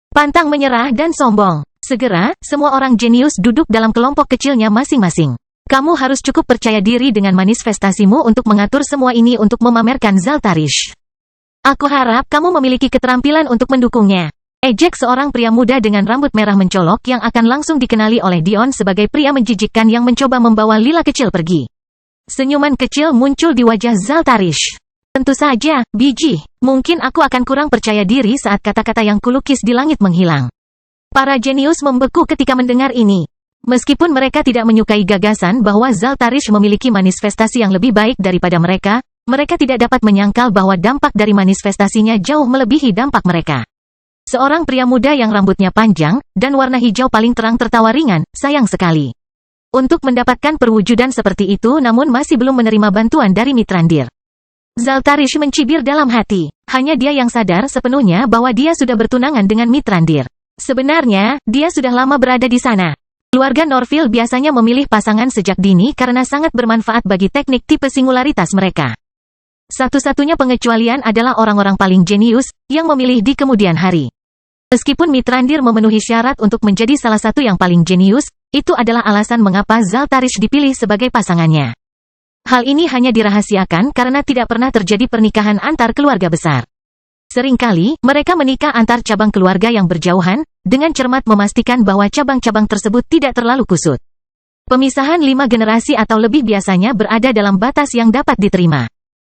Pantang menyerah dan sombong. Segera, semua orang jenius duduk dalam kelompok kecilnya masing-masing. Kamu harus cukup percaya diri dengan manifestasimu untuk mengatur semua ini untuk memamerkan Zaltarish. Aku harap kamu memiliki keterampilan untuk mendukungnya. Ejek seorang pria muda dengan rambut merah mencolok yang akan langsung dikenali oleh Dion sebagai pria menjijikkan yang mencoba membawa lila kecil pergi. Senyuman kecil muncul di wajah Zaltarish. Tentu saja, biji. Mungkin aku akan kurang percaya diri saat kata-kata yang kulukis di langit menghilang. Para jenius membeku ketika mendengar ini. Meskipun mereka tidak menyukai gagasan bahwa Zaltarish memiliki manifestasi yang lebih baik daripada mereka, mereka tidak dapat menyangkal bahwa dampak dari manifestasinya jauh melebihi dampak mereka. Seorang pria muda yang rambutnya panjang, dan warna hijau paling terang tertawa ringan, sayang sekali. Untuk mendapatkan perwujudan seperti itu namun masih belum menerima bantuan dari Mithrandir. Zaltarish mencibir dalam hati. Hanya dia yang sadar sepenuhnya bahwa dia sudah bertunangan dengan Mithrandir. Sebenarnya, dia sudah lama berada di sana. Keluarga Norville biasanya memilih pasangan sejak dini karena sangat bermanfaat bagi teknik tipe singularitas mereka. Satu-satunya pengecualian adalah orang-orang paling jenius, yang memilih di kemudian hari. Meskipun Mithrandir memenuhi syarat untuk menjadi salah satu yang paling jenius, itu adalah alasan mengapa Zaltarish dipilih sebagai pasangannya. Hal ini hanya dirahasiakan karena tidak pernah terjadi pernikahan antar keluarga besar. Seringkali, mereka menikah antar cabang keluarga yang berjauhan, dengan cermat memastikan bahwa cabang-cabang tersebut tidak terlalu kusut. Pemisahan 5 generasi atau lebih biasanya berada dalam batas yang dapat diterima.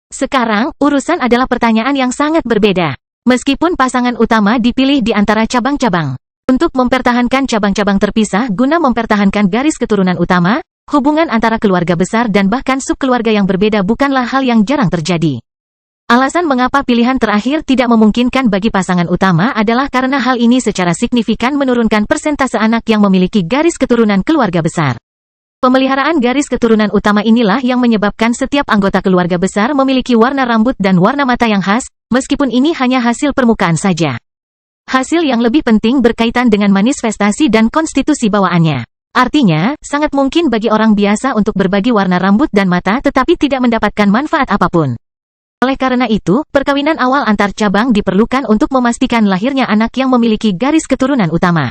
Sekarang, urusan adalah pertanyaan yang sangat berbeda. Meskipun pasangan utama dipilih di antara cabang-cabang. Untuk mempertahankan cabang-cabang terpisah guna mempertahankan garis keturunan utama, hubungan antara keluarga besar dan bahkan subkeluarga yang berbeda bukanlah hal yang jarang terjadi. Alasan mengapa pilihan terakhir tidak memungkinkan bagi pasangan utama adalah karena hal ini secara signifikan menurunkan persentase anak yang memiliki garis keturunan keluarga besar. Pemeliharaan garis keturunan utama inilah yang menyebabkan setiap anggota keluarga besar memiliki warna rambut dan warna mata yang khas, meskipun ini hanya hasil permukaan saja. Hasil yang lebih penting berkaitan dengan manifestasi dan konstitusi bawaannya. Artinya, sangat mungkin bagi orang biasa untuk berbagi warna rambut dan mata tetapi tidak mendapatkan manfaat apapun. Oleh karena itu, perkawinan awal antar cabang diperlukan untuk memastikan lahirnya anak yang memiliki garis keturunan utama.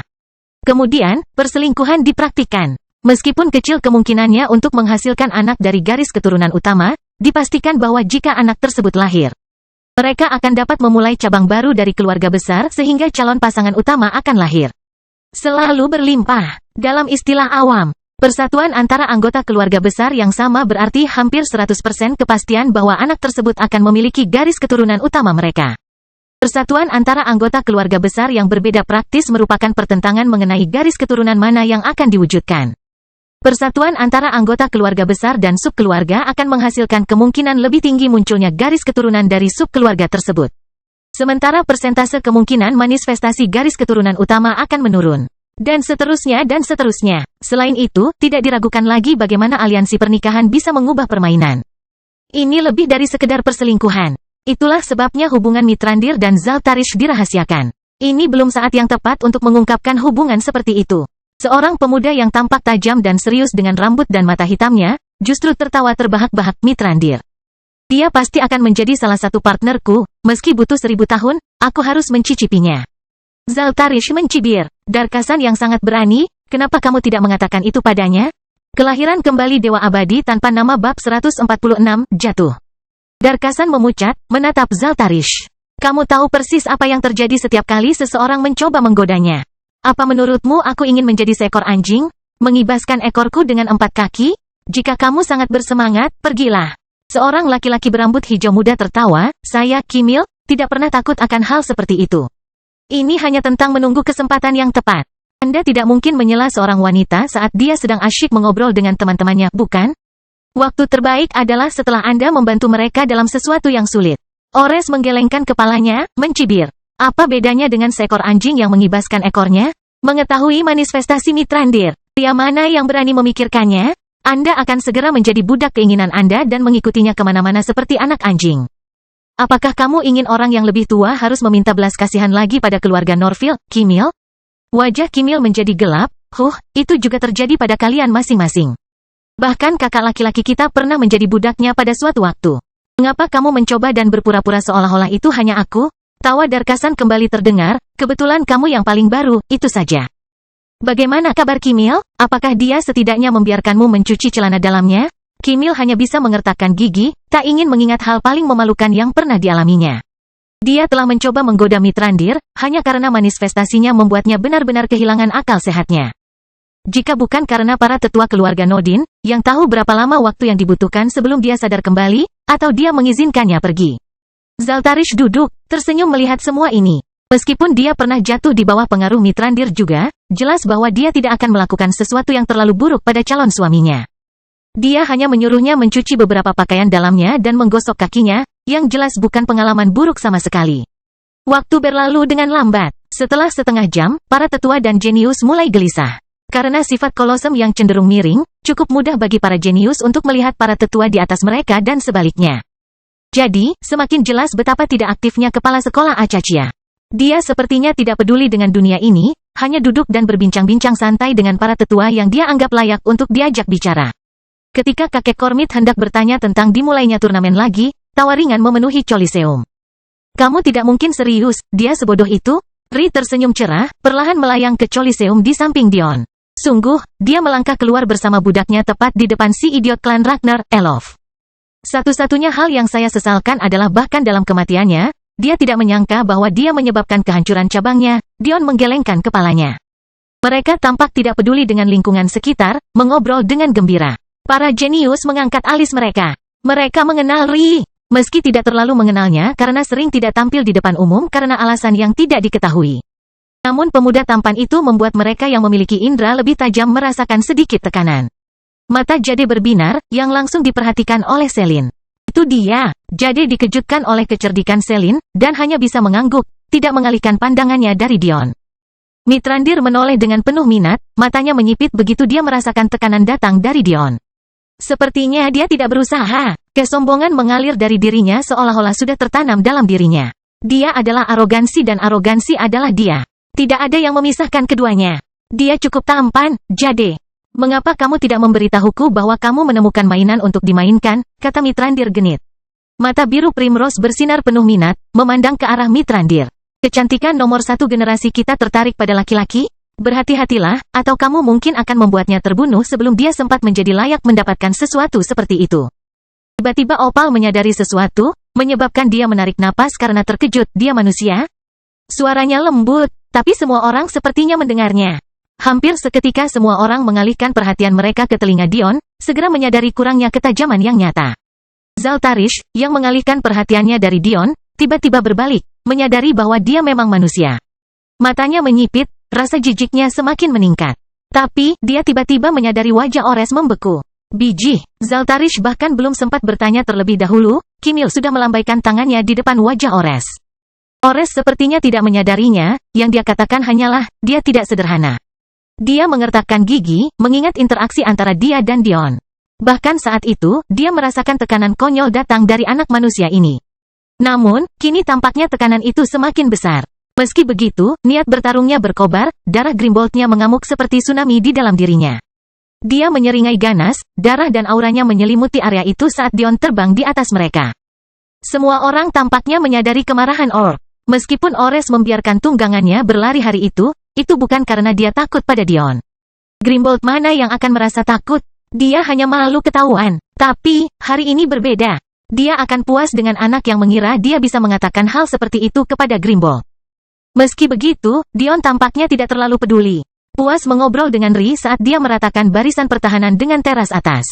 Kemudian, perselingkuhan dipraktikkan. Meskipun kecil kemungkinannya untuk menghasilkan anak dari garis keturunan utama, dipastikan bahwa jika anak tersebut lahir, mereka akan dapat memulai cabang baru dari keluarga besar sehingga calon pasangan utama akan lahir selalu berlimpah. Dalam istilah awam, persatuan antara anggota keluarga besar yang sama berarti hampir 100% kepastian bahwa anak tersebut akan memiliki garis keturunan utama mereka. Persatuan antara anggota keluarga besar yang berbeda praktis merupakan pertentangan mengenai garis keturunan mana yang akan diwujudkan. Persatuan antara anggota keluarga besar dan subkeluarga akan menghasilkan kemungkinan lebih tinggi munculnya garis keturunan dari subkeluarga tersebut. Sementara persentase kemungkinan manifestasi garis keturunan utama akan menurun. Dan seterusnya dan seterusnya. Selain itu, tidak diragukan lagi bagaimana aliansi pernikahan bisa mengubah permainan. Ini lebih dari sekedar perselingkuhan. Itulah sebabnya hubungan Mithrandir dan Zaltarish dirahasiakan. Ini belum saat yang tepat untuk mengungkapkan hubungan seperti itu. Seorang pemuda yang tampak tajam dan serius dengan rambut dan mata hitamnya, justru tertawa terbahak-bahak Mithrandir. Dia pasti akan menjadi salah satu partnerku, meski butuh 1000 tahun, aku harus mencicipinya. Zaltarish mencibir. Darkasan yang sangat berani, kenapa kamu tidak mengatakan itu padanya? Kelahiran kembali Dewa Abadi tanpa nama bab 146, jatuh. Darkasan memucat, menatap Zaltarish. Kamu tahu persis apa yang terjadi setiap kali seseorang mencoba menggodanya. Apa menurutmu aku ingin menjadi seekor anjing? Mengibaskan ekorku dengan 4 kaki? Jika kamu sangat bersemangat, pergilah. Seorang laki-laki berambut hijau muda tertawa, saya, Kimil, tidak pernah takut akan hal seperti itu. Ini hanya tentang menunggu kesempatan yang tepat. Anda tidak mungkin menyela seorang wanita saat dia sedang asyik mengobrol dengan teman-temannya, bukan? Waktu terbaik adalah setelah Anda membantu mereka dalam sesuatu yang sulit. Ores menggelengkan kepalanya, mencibir. Apa bedanya dengan seekor anjing yang mengibaskan ekornya? Mengetahui manifestasi Mithrandir, pria mana yang berani memikirkannya? Anda akan segera menjadi budak keinginan Anda dan mengikutinya kemana-mana seperti anak anjing. Apakah kamu ingin orang yang lebih tua harus meminta belas kasihan lagi pada keluarga Norville, Kimil? Wajah Kimil menjadi gelap, itu juga terjadi pada kalian masing-masing. Bahkan kakak laki-laki kita pernah menjadi budaknya pada suatu waktu. Mengapa kamu mencoba dan berpura-pura seolah-olah itu hanya aku? Tawa Darkasan kembali terdengar, kebetulan kamu yang paling baru, itu saja. Bagaimana kabar Kimil? Apakah dia setidaknya membiarkanmu mencuci celana dalamnya? Kimil hanya bisa mengertakkan gigi, tak ingin mengingat hal paling memalukan yang pernah dialaminya. Dia telah mencoba menggoda Mithrandir, hanya karena manifestasinya membuatnya benar-benar kehilangan akal sehatnya. Jika bukan karena para tetua keluarga Nodin, yang tahu berapa lama waktu yang dibutuhkan sebelum dia sadar kembali, atau dia mengizinkannya pergi. Zaltarish duduk, tersenyum melihat semua ini. Meskipun dia pernah jatuh di bawah pengaruh Mithrandir juga, jelas bahwa dia tidak akan melakukan sesuatu yang terlalu buruk pada calon suaminya. Dia hanya menyuruhnya mencuci beberapa pakaian dalamnya dan menggosok kakinya, yang jelas bukan pengalaman buruk sama sekali. Waktu berlalu dengan lambat. Setelah setengah jam, para tetua dan jenius mulai gelisah. Karena sifat kolosem yang cenderung miring, cukup mudah bagi para jenius untuk melihat para tetua di atas mereka dan sebaliknya. Jadi, semakin jelas betapa tidak aktifnya kepala sekolah Acaccia. Dia sepertinya tidak peduli dengan dunia ini, hanya duduk dan berbincang-bincang santai dengan para tetua yang dia anggap layak untuk diajak bicara. Ketika kakek Kormit hendak bertanya tentang dimulainya turnamen lagi, tawa ringan memenuhi Coliseum. Kamu tidak mungkin serius, dia sebodoh itu? Ri tersenyum cerah, perlahan melayang ke Coliseum di samping Dion. Sungguh, dia melangkah keluar bersama budaknya tepat di depan si idiot klan Ragnar, Elof. Satu-satunya hal yang saya sesalkan adalah bahkan dalam kematiannya, dia tidak menyangka bahwa dia menyebabkan kehancuran cabangnya. Dion menggelengkan kepalanya. Mereka tampak tidak peduli dengan lingkungan sekitar, mengobrol dengan gembira. Para jenius mengangkat alis mereka. Mereka mengenal Ri. Meski tidak terlalu mengenalnya karena sering tidak tampil di depan umum karena alasan yang tidak diketahui. Namun pemuda tampan itu membuat mereka yang memiliki indera lebih tajam merasakan sedikit tekanan. Mata Jade berbinar, yang langsung diperhatikan oleh Selin. Itu dia. Jade dikejutkan oleh kecerdikan Selin, dan hanya bisa mengangguk, tidak mengalihkan pandangannya dari Dion. Mithrandir menoleh dengan penuh minat, matanya menyipit begitu dia merasakan tekanan datang dari Dion. Sepertinya dia tidak berusaha. Kesombongan mengalir dari dirinya seolah-olah sudah tertanam dalam dirinya. Dia adalah arogansi dan arogansi adalah dia. Tidak ada yang memisahkan keduanya. Dia cukup tampan, Jade. Mengapa kamu tidak memberitahuku bahwa kamu menemukan mainan untuk dimainkan, kata Mithrandir genit. Mata biru Primrose bersinar penuh minat, memandang ke arah Mithrandir. Kecantikan nomor 1 generasi kita tertarik pada laki-laki? Berhati-hatilah, atau kamu mungkin akan membuatnya terbunuh sebelum dia sempat menjadi layak mendapatkan sesuatu seperti itu. Tiba-tiba Opal menyadari sesuatu, menyebabkan dia menarik napas karena terkejut. Dia manusia? Suaranya lembut, tapi semua orang sepertinya mendengarnya. Hampir seketika semua orang mengalihkan perhatian mereka ke telinga Dion, segera menyadari kurangnya ketajaman yang nyata. Zaltarish, yang mengalihkan perhatiannya dari Dion, tiba-tiba berbalik, menyadari bahwa dia memang manusia. Matanya menyipit, rasa jijiknya semakin meningkat. Tapi, dia tiba-tiba menyadari wajah Ores membeku. Biji, Zaltarish bahkan belum sempat bertanya terlebih dahulu, Kimil sudah melambaikan tangannya di depan wajah Ores. Ores sepertinya tidak menyadarinya, yang dia katakan hanyalah, dia tidak sederhana. Dia mengertakkan gigi, mengingat interaksi antara dia dan Dion. Bahkan saat itu, dia merasakan tekanan konyol datang dari anak manusia ini. Namun, kini tampaknya tekanan itu semakin besar. Meski begitu, niat bertarungnya berkobar, darah Grimboldnya mengamuk seperti tsunami di dalam dirinya. Dia menyeringai ganas, darah dan auranya menyelimuti area itu saat Dion terbang di atas mereka. Semua orang tampaknya menyadari kemarahan Orc. Meskipun Ores membiarkan tunggangannya berlari hari itu bukan karena dia takut pada Dion. Grimbold mana yang akan merasa takut? Dia hanya malu ketahuan. Tapi, hari ini berbeda. Dia akan puas dengan anak yang mengira dia bisa mengatakan hal seperti itu kepada Grimbold. Meski begitu, Dion tampaknya tidak terlalu peduli. Puas mengobrol dengan Ri saat dia meratakan barisan pertahanan dengan teras atas.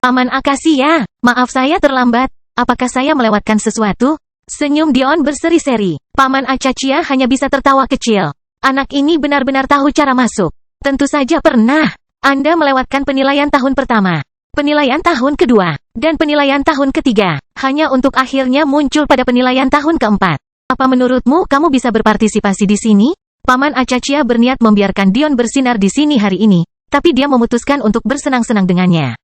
Paman Akasia, maaf saya terlambat. Apakah saya melewatkan sesuatu? Senyum Dion berseri-seri. Paman Akasia hanya bisa tertawa kecil. Anak ini benar-benar tahu cara masuk. Tentu saja pernah. Anda melewatkan penilaian tahun pertama, penilaian tahun kedua, dan penilaian tahun ketiga, hanya untuk akhirnya muncul pada penilaian tahun keempat. Apa menurutmu kamu bisa berpartisipasi di sini? Paman Akasia berniat membiarkan Dion bersinar di sini hari ini, tapi dia memutuskan untuk bersenang-senang dengannya.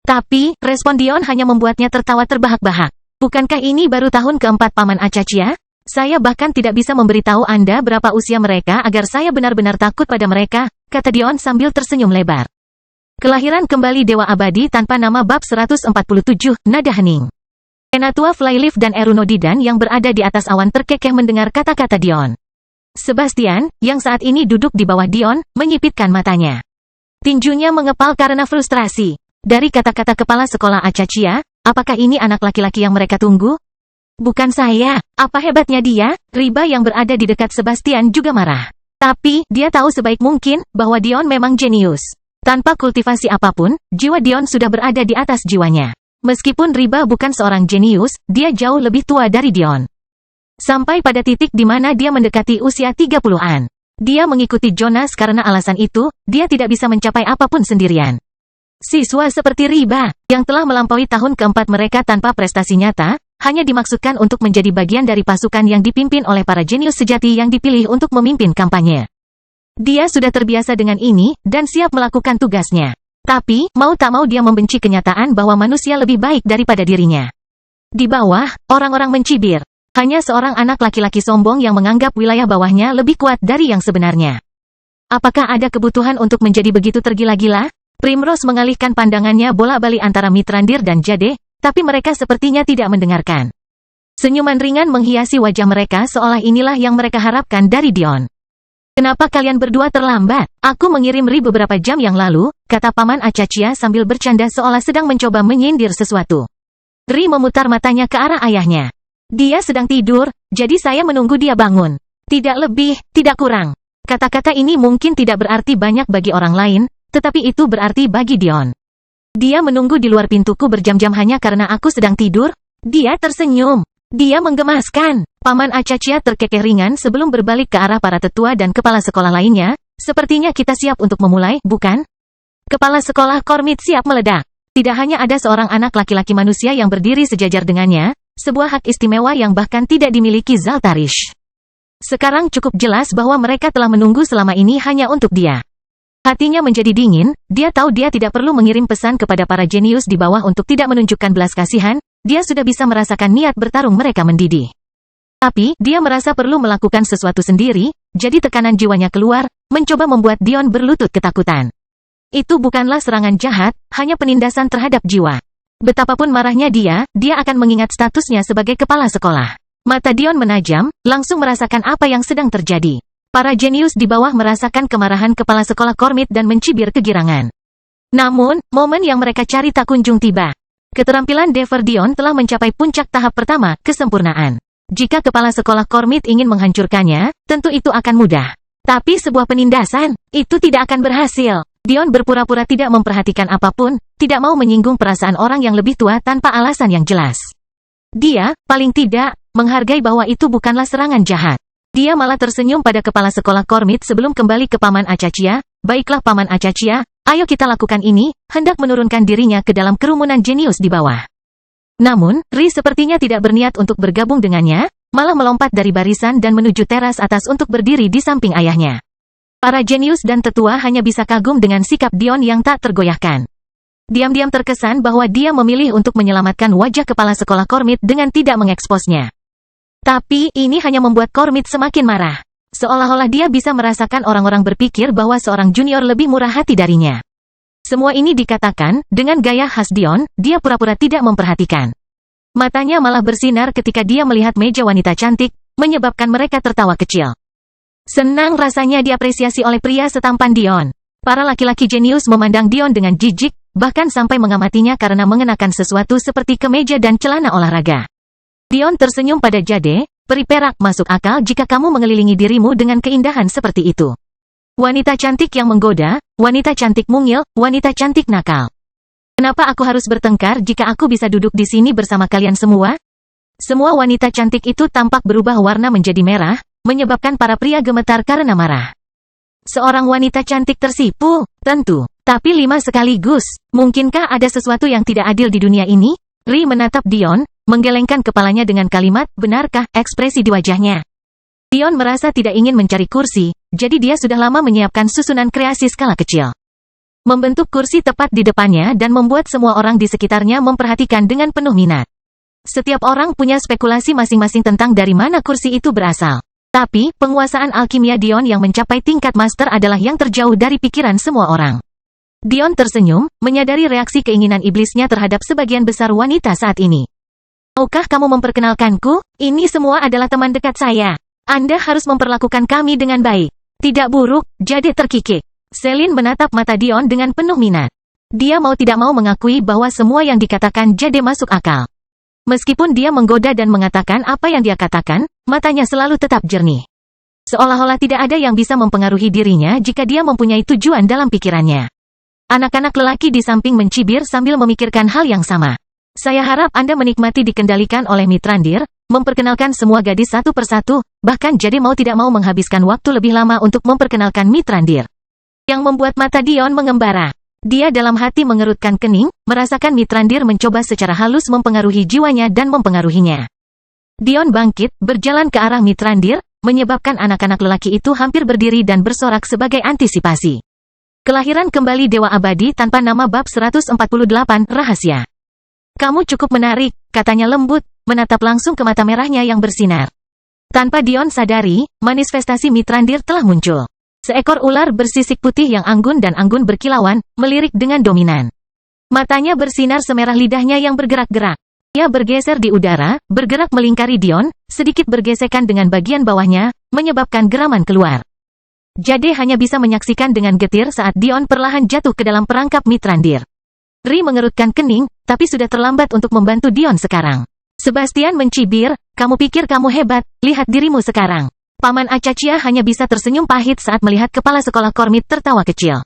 Tapi, respon Dion hanya membuatnya tertawa terbahak-bahak. Bukankah ini baru tahun keempat Paman Akasia? Saya bahkan tidak bisa memberitahu Anda berapa usia mereka agar saya benar-benar takut pada mereka, kata Dion sambil tersenyum lebar. Kelahiran kembali Dewa Abadi tanpa nama bab 147, nada hening. Penatua Flyleaf dan Erunodidan yang berada di atas awan terkekeh mendengar kata-kata Dion. Sebastian, yang saat ini duduk di bawah Dion, menyipitkan matanya. Tinjunya mengepal karena frustrasi. Dari kata-kata kepala sekolah Akasia, apakah ini anak laki-laki yang mereka tunggu? Bukan saya. Apa hebatnya dia? Riba yang berada di dekat Sebastian juga marah. Tapi, dia tahu sebaik mungkin bahwa Dion memang jenius. Tanpa kultivasi apapun, jiwa Dion sudah berada di atas jiwanya. Meskipun Riba bukan seorang jenius, dia jauh lebih tua dari Dion. Sampai pada titik di mana dia mendekati usia 30-an. Dia mengikuti Jonas karena alasan itu, dia tidak bisa mencapai apapun sendirian. Siswa seperti Riba, yang telah melampaui tahun keempat mereka tanpa prestasi nyata, hanya dimaksudkan untuk menjadi bagian dari pasukan yang dipimpin oleh para jenius sejati yang dipilih untuk memimpin kampanye. Dia sudah terbiasa dengan ini, dan siap melakukan tugasnya. Tapi, mau tak mau dia membenci kenyataan bahwa manusia lebih baik daripada dirinya. Di bawah, orang-orang mencibir. Hanya seorang anak laki-laki sombong yang menganggap wilayah bawahnya lebih kuat dari yang sebenarnya. Apakah ada kebutuhan untuk menjadi begitu tergila-gila? Primrose mengalihkan pandangannya bolak-balik antara Mithrandir dan Jade, tapi mereka sepertinya tidak mendengarkan. Senyuman ringan menghiasi wajah mereka seolah inilah yang mereka harapkan dari Dion. Kenapa kalian berdua terlambat? Aku mengirim Ri beberapa jam yang lalu, kata Paman Akasia sambil bercanda seolah sedang mencoba menyindir sesuatu. Ri memutar matanya ke arah ayahnya. Dia sedang tidur, jadi saya menunggu dia bangun. Tidak lebih, tidak kurang. Kata-kata ini mungkin tidak berarti banyak bagi orang lain, tetapi itu berarti bagi Dion. Dia menunggu di luar pintuku berjam-jam hanya karena aku sedang tidur? Dia tersenyum. Dia menggemaskan. Paman Akasia terkekeh ringan sebelum berbalik ke arah para tetua dan kepala sekolah lainnya. Sepertinya kita siap untuk memulai, bukan? Kepala sekolah Kormit siap meledak. Tidak hanya ada seorang anak laki-laki manusia yang berdiri sejajar dengannya, sebuah hak istimewa yang bahkan tidak dimiliki Zaltarish. Sekarang cukup jelas bahwa mereka telah menunggu selama ini hanya untuk dia. Hatinya menjadi dingin, dia tahu dia tidak perlu mengirim pesan kepada para jenius di bawah untuk tidak menunjukkan belas kasihan, dia sudah bisa merasakan niat bertarung mereka mendidih. Tapi, dia merasa perlu melakukan sesuatu sendiri, jadi tekanan jiwanya keluar, mencoba membuat Dion berlutut ketakutan. Itu bukanlah serangan jahat, hanya penindasan terhadap jiwa. Betapapun marahnya dia akan mengingat statusnya sebagai kepala sekolah. Mata Dion menajam, langsung merasakan apa yang sedang terjadi. Para jenius di bawah merasakan kemarahan kepala sekolah Kormit dan mencibir kegirangan. Namun, momen yang mereka cari tak kunjung tiba. Keterampilan Dever Dion telah mencapai puncak tahap pertama, kesempurnaan. Jika kepala sekolah Kormit ingin menghancurkannya, tentu itu akan mudah. Tapi sebuah penindasan, itu tidak akan berhasil. Dion berpura-pura tidak memperhatikan apapun, tidak mau menyinggung perasaan orang yang lebih tua tanpa alasan yang jelas. Dia, paling tidak, menghargai bahwa itu bukanlah serangan jahat. Dia malah tersenyum pada kepala sekolah Kormit sebelum kembali ke Paman Acacia. Baiklah Paman Acacia, ayo kita lakukan ini, hendak menurunkan dirinya ke dalam kerumunan jenius di bawah. Namun, Ri sepertinya tidak berniat untuk bergabung dengannya, malah melompat dari barisan dan menuju teras atas untuk berdiri di samping ayahnya. Para jenius dan tetua hanya bisa kagum dengan sikap Dion yang tak tergoyahkan. Diam-diam terkesan bahwa dia memilih untuk menyelamatkan wajah kepala sekolah Kormit dengan tidak mengeksposnya. Tapi, ini hanya membuat Kormit semakin marah. Seolah-olah dia bisa merasakan orang-orang berpikir bahwa seorang junior lebih murah hati darinya. Semua ini dikatakan, dengan gaya khas Dion, dia pura-pura tidak memperhatikan. Matanya malah bersinar ketika dia melihat meja wanita cantik, menyebabkan mereka tertawa kecil. Senang rasanya diapresiasi oleh pria setampan Dion. Para laki-laki jenius memandang Dion dengan jijik, bahkan sampai mengamatinya karena mengenakan sesuatu seperti kemeja dan celana olahraga. Dion tersenyum pada Jade, peri perak masuk akal jika kamu mengelilingi dirimu dengan keindahan seperti itu. Wanita cantik yang menggoda, wanita cantik mungil, wanita cantik nakal. Kenapa aku harus bertengkar jika aku bisa duduk di sini bersama kalian semua? Semua wanita cantik itu tampak berubah warna menjadi merah, menyebabkan para pria gemetar karena marah. Seorang wanita cantik tersipu, tentu. Tapi 5 sekaligus, mungkinkah ada sesuatu yang tidak adil di dunia ini? Ri menatap Dion, menggelengkan kepalanya dengan kalimat, benarkah, ekspresi di wajahnya. Dion merasa tidak ingin mencari kursi, jadi dia sudah lama menyiapkan susunan kreasi skala kecil. Membentuk kursi tepat di depannya dan membuat semua orang di sekitarnya memperhatikan dengan penuh minat. Setiap orang punya spekulasi masing-masing tentang dari mana kursi itu berasal. Tapi, penguasaan alkimia Dion yang mencapai tingkat master adalah yang terjauh dari pikiran semua orang. Dion tersenyum, menyadari reaksi keinginan iblisnya terhadap sebagian besar wanita saat ini. Maukah kamu memperkenalkanku? Ini semua adalah teman dekat saya. Anda harus memperlakukan kami dengan baik. Tidak buruk, Jade terkikik. Celine menatap mata Dion dengan penuh minat. Dia mau tidak mau mengakui bahwa semua yang dikatakan Jade masuk akal. Meskipun dia menggoda dan mengatakan apa yang dia katakan, matanya selalu tetap jernih. Seolah-olah tidak ada yang bisa mempengaruhi dirinya jika dia mempunyai tujuan dalam pikirannya. Anak-anak lelaki di samping mencibir sambil memikirkan hal yang sama. Saya harap Anda menikmati dikendalikan oleh Mithrandir, memperkenalkan semua gadis satu persatu, bahkan Jade mau tidak mau menghabiskan waktu lebih lama untuk memperkenalkan Mithrandir. Yang membuat mata Dion mengembara. Dia dalam hati mengerutkan kening, merasakan Mithrandir mencoba secara halus mempengaruhi jiwanya dan mempengaruhinya. Dion bangkit, berjalan ke arah Mithrandir, menyebabkan anak-anak lelaki itu hampir berdiri dan bersorak sebagai antisipasi. Kelahiran kembali Dewa Abadi tanpa nama bab 148, Rahasia. Kamu cukup menarik, katanya lembut, menatap langsung ke mata merahnya yang bersinar. Tanpa Dion sadari, manifestasi Mithrandir telah muncul. Seekor ular bersisik putih yang anggun dan anggun berkilauan, melirik dengan dominan. Matanya bersinar semerah lidahnya yang bergerak-gerak. Ia bergeser di udara, bergerak melingkari Dion, sedikit bergesekan dengan bagian bawahnya, menyebabkan geraman keluar. Jade hanya bisa menyaksikan dengan getir saat Dion perlahan jatuh ke dalam perangkap Mithrandir. Ri mengerutkan kening, tapi sudah terlambat untuk membantu Dion sekarang. Sebastian mencibir, kamu pikir kamu hebat, lihat dirimu sekarang. Paman Acacia hanya bisa tersenyum pahit saat melihat kepala sekolah Kormit tertawa kecil.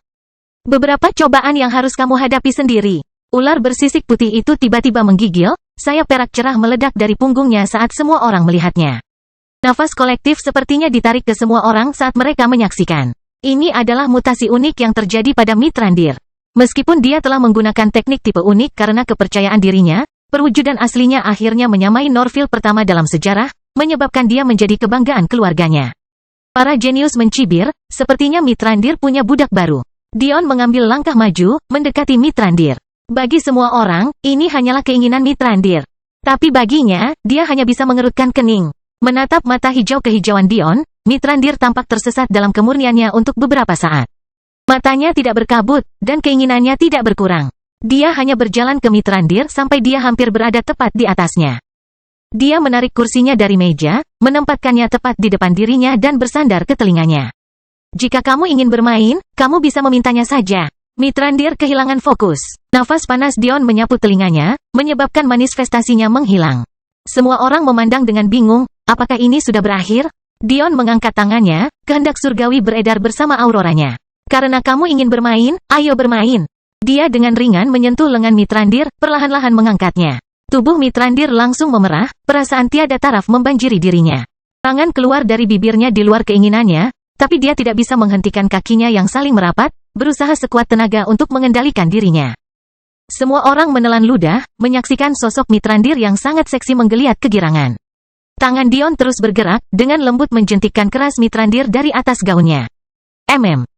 Beberapa cobaan yang harus kamu hadapi sendiri. Ular bersisik putih itu tiba-tiba menggigil, sayap perak cerah meledak dari punggungnya saat semua orang melihatnya. Nafas kolektif sepertinya ditarik ke semua orang saat mereka menyaksikan. Ini adalah mutasi unik yang terjadi pada Mithrandir. Meskipun dia telah menggunakan teknik tipe unik karena kepercayaan dirinya, perwujudan aslinya akhirnya menyamai Norville pertama dalam sejarah, menyebabkan dia menjadi kebanggaan keluarganya. Para jenius mencibir, sepertinya Mithrandir punya budak baru. Dion mengambil langkah maju, mendekati Mithrandir. Bagi semua orang, ini hanyalah keinginan Mithrandir. Tapi baginya, dia hanya bisa mengerutkan kening. Menatap mata hijau kehijauan Dion, Mithrandir tampak tersesat dalam kemurniannya untuk beberapa saat. Matanya tidak berkabut, dan keinginannya tidak berkurang. Dia hanya berjalan ke Mithrandir sampai dia hampir berada tepat di atasnya. Dia menarik kursinya dari meja, menempatkannya tepat di depan dirinya dan bersandar ke telinganya. Jika kamu ingin bermain, kamu bisa memintanya saja. Mithrandir kehilangan fokus. Nafas panas Dion menyapu telinganya, menyebabkan manifestasinya menghilang. Semua orang memandang dengan bingung, apakah ini sudah berakhir? Dion mengangkat tangannya, kehendak surgawi beredar bersama auroranya. Karena kamu ingin bermain, ayo bermain. Dia dengan ringan menyentuh lengan Mithrandir, perlahan-lahan mengangkatnya. Tubuh Mithrandir langsung memerah, perasaan tiada taraf membanjiri dirinya. Tangan keluar dari bibirnya di luar keinginannya, tapi dia tidak bisa menghentikan kakinya yang saling merapat, berusaha sekuat tenaga untuk mengendalikan dirinya. Semua orang menelan ludah, menyaksikan sosok Mithrandir yang sangat seksi menggeliat kegirangan. Tangan Dion terus bergerak, dengan lembut menjentikkan keras Mithrandir dari atas gaunnya.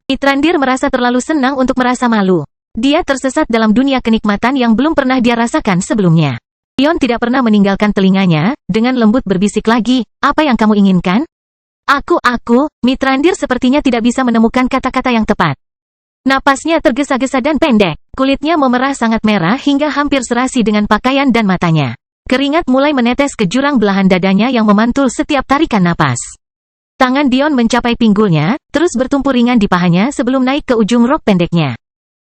Mithrandir merasa terlalu senang untuk merasa malu. Dia tersesat dalam dunia kenikmatan yang belum pernah dia rasakan sebelumnya. Dion tidak pernah meninggalkan telinganya, dengan lembut berbisik lagi, apa yang kamu inginkan? Aku, Mithrandir sepertinya tidak bisa menemukan kata-kata yang tepat. Napasnya tergesa-gesa dan pendek, kulitnya memerah sangat merah hingga hampir serasi dengan pakaian dan matanya. Keringat mulai menetes ke jurang belahan dadanya yang memantul setiap tarikan napas. Tangan Dion mencapai pinggulnya, terus bertumpu ringan di pahanya sebelum naik ke ujung rok pendeknya.